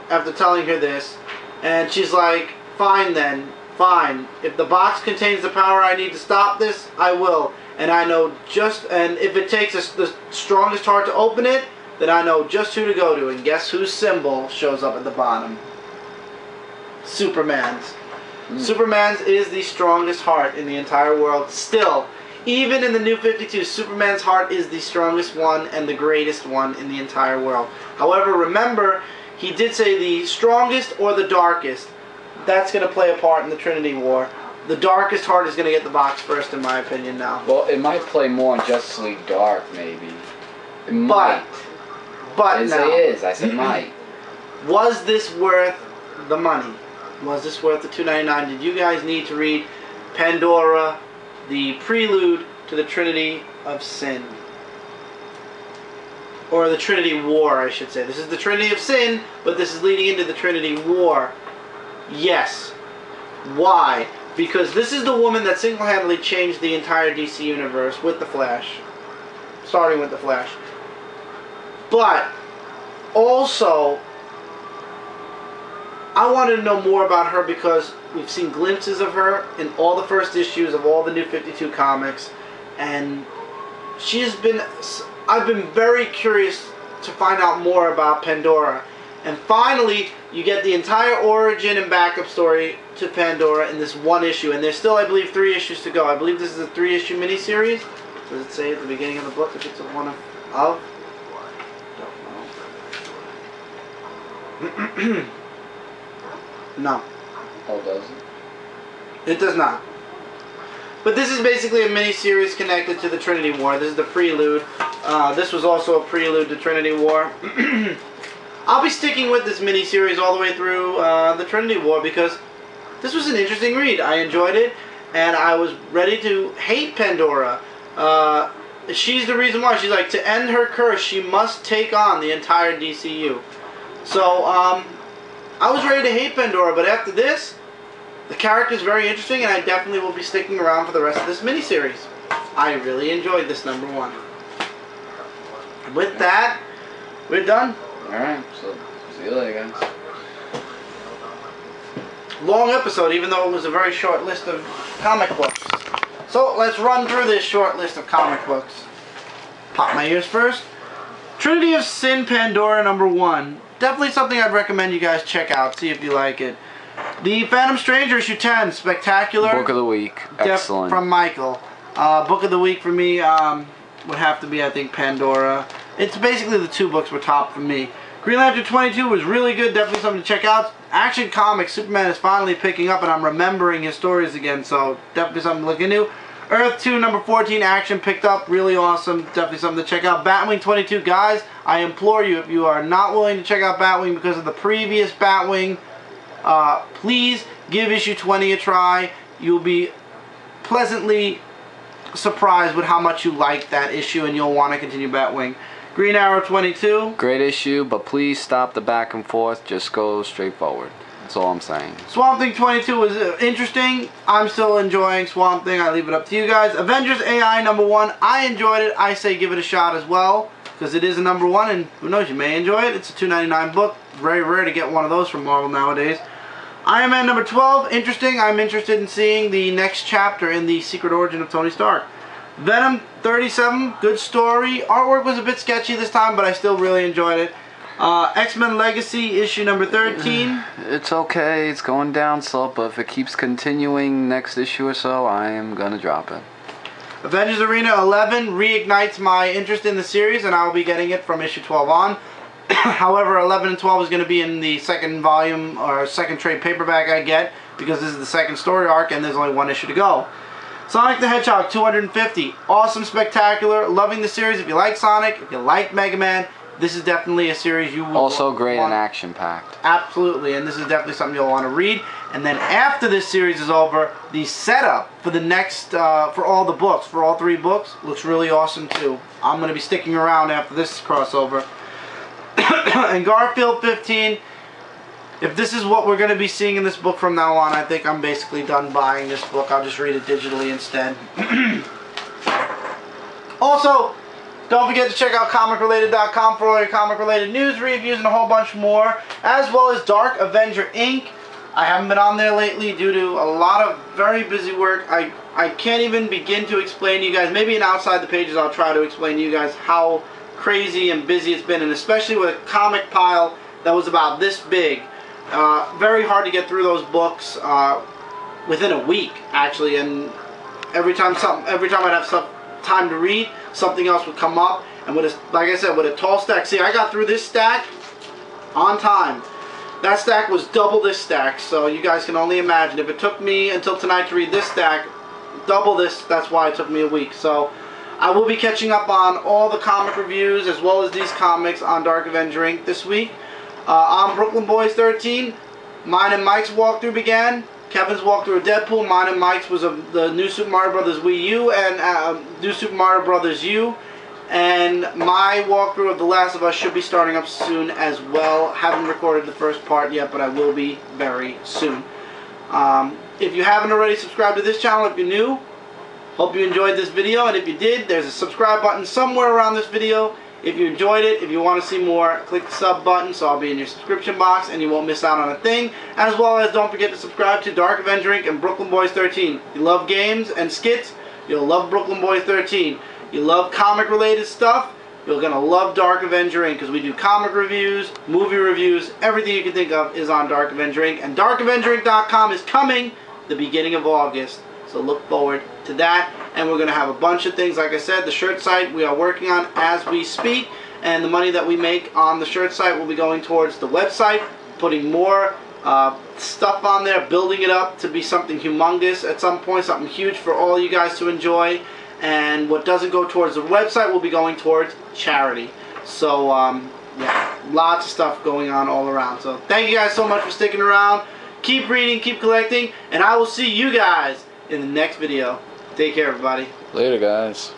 after telling her this, and she's like, fine then, fine. If the box contains the power I need to stop this, I will. And I know and if it takes the strongest heart to open it, then I know just who to go to. And guess whose symbol shows up at the bottom? Superman's. Superman's is the strongest heart in the entire world. Still, even in the New 52, Superman's heart is the strongest one and the greatest one in the entire world. However, remember, he did say the strongest or the darkest. That's going to play a part in the Trinity War. The darkest heart is going to get the box first, in my opinion, now. Well, it might play more in Justice League Dark, maybe. It might. But now, it is. I said might. Was this worth the money? Was this worth the $2.99? Did you guys need to read Pandora, the prelude to the Trinity of Sin? Or the Trinity War, I should say. This is the Trinity of Sin, but this is leading into the Trinity War. Yes. Why? Because this is the woman that single-handedly changed the entire DC universe with the Flash. Starting with the Flash. But also, I wanted to know more about her because we've seen glimpses of her in all the first issues of all the New 52 comics, and I've been very curious to find out more about Pandora. And finally, you get the entire origin and backup story to Pandora in this one issue. And there's still, I believe, 3 issues to go. I believe this is a 3-issue miniseries. Does it say at the beginning of the book if it's one of? Don't know. No. Oh, does it? It does not. But this is basically a mini-series connected to the Trinity War. This is the prelude. This was also a prelude to Trinity War. I'll be sticking with this mini-series all the way through the Trinity War because this was an interesting read. I enjoyed it, and I was ready to hate Pandora. She's the reason why. She's like, to end her curse, she must take on the entire DCU. So, I was ready to hate Pandora, but after this, the character is very interesting, and I definitely will be sticking around for the rest of this miniseries. I really enjoyed this #1. With that, we're done. Alright, so see you later, guys. Long episode, even though it was a very short list of comic books. So, let's run through this short list of comic books. Pop my ears first. Trinity of Sin Pandora #1. Definitely something I'd recommend you guys check out, see if you like it. The Phantom Stranger issue 10, spectacular. Book of the week, excellent. From Michael. Book of the week for me would have to be, I think, Pandora. It's basically the 2 books were top for me. Green Lantern 22 was really good, definitely something to check out. Action Comics, Superman is finally picking up and I'm remembering his stories again, so definitely something to look into. Earth 2 #14 action picked up, really awesome, definitely something to check out. Batwing 22, guys, I implore you, if you are not willing to check out Batwing because of the previous Batwing, please give issue 20 a try. You'll be pleasantly surprised with how much you like that issue and you'll want to continue Batwing. Green Arrow 22. Great issue, but please stop the back and forth, just go straight forward. That's all I'm saying. Swamp Thing 22 was interesting. I'm still enjoying Swamp Thing. I leave it up to you guys. Avengers AI #1. I enjoyed it. I say give it a shot as well because it is a #1 and who knows, you may enjoy it. It's a $2.99 book. Very rare to get one of those from Marvel nowadays. Iron Man #12. Interesting. I'm interested in seeing the next chapter in the secret origin of Tony Stark. Venom 37. Good story. Artwork was a bit sketchy this time, but I still really enjoyed it. X-Men Legacy issue #13. It's okay, it's going down slow, but if it keeps continuing next issue or so, I am gonna drop it. Avengers Arena 11 reignites my interest in the series, and I'll be getting it from issue 12 on. However, 11 and 12 is going to be in the second volume, or second trade paperback I get, because this is the second story arc, and there's only 1 issue to go. Sonic the Hedgehog 250. Awesome, spectacular, loving the series. If you like Sonic, if you like Mega Man, this is definitely a series you will also great and action-packed. Absolutely, and this is definitely something you'll want to read. And then after this series is over, the setup for the next, for all the books, for all 3 books, looks really awesome too. I'm going to be sticking around after this crossover. And Garfield 15, if this is what we're going to be seeing in this book from now on, I think I'm basically done buying this book. I'll just read it digitally instead. Also, don't forget to check out comicrelated.com for all your comic-related news, reviews, and a whole bunch more, as well as Dark Avenger Inc. I haven't been on there lately due to a lot of very busy work. I can't even begin to explain to you guys. Maybe in Outside the Pages I'll try to explain to you guys how crazy and busy it's been, and especially with a comic pile that was about this big. Very hard to get through those books within a week, actually, and every time I'd have some time to read, something else would come up, and with a, like I said, with a tall stack. See, I got through this stack on time. That stack was double this stack, so you guys can only imagine. If it took me until tonight to read this stack, double this, that's why it took me a week. So I will be catching up on all the comic reviews as well as these comics on Dark Avenger Inc. this week. On Brooklyn Boys 13, mine and Mike's walkthrough began. Kevin's walkthrough of Deadpool. Mine and Mike's was the New Super Mario Bros. Wii U and New Super Mario Bros. U. And my walkthrough of The Last of Us should be starting up soon as well. Haven't recorded the first part yet, but I will be very soon. If you haven't already subscribed to this channel, if you're new, hope you enjoyed this video. And if you did, there's a subscribe button somewhere around this video. If you enjoyed it, if you want to see more, click the sub button so I'll be in your subscription box and you won't miss out on a thing. As well as don't forget to subscribe to Dark Avenger Inc. and Brooklyn Boys 13. You love games and skits, you'll love Brooklyn Boys 13. You love comic related stuff, you're going to love Dark Avenger Inc. because we do comic reviews, movie reviews, everything you can think of is on Dark Avenger Inc. And DarkAvengerInc.com is coming the beginning of August. So look forward to that. And we're going to have a bunch of things. Like I said, the shirt site we are working on as we speak. And the money that we make on the shirt site will be going towards the website. Putting more stuff on there. Building it up to be something humongous at some point. Something huge for all you guys to enjoy. And what doesn't go towards the website will be going towards charity. So, yeah, lots of stuff going on all around. So thank you guys so much for sticking around. Keep reading, keep collecting. And I will see you guys in the next video. Take care, everybody. Later, guys.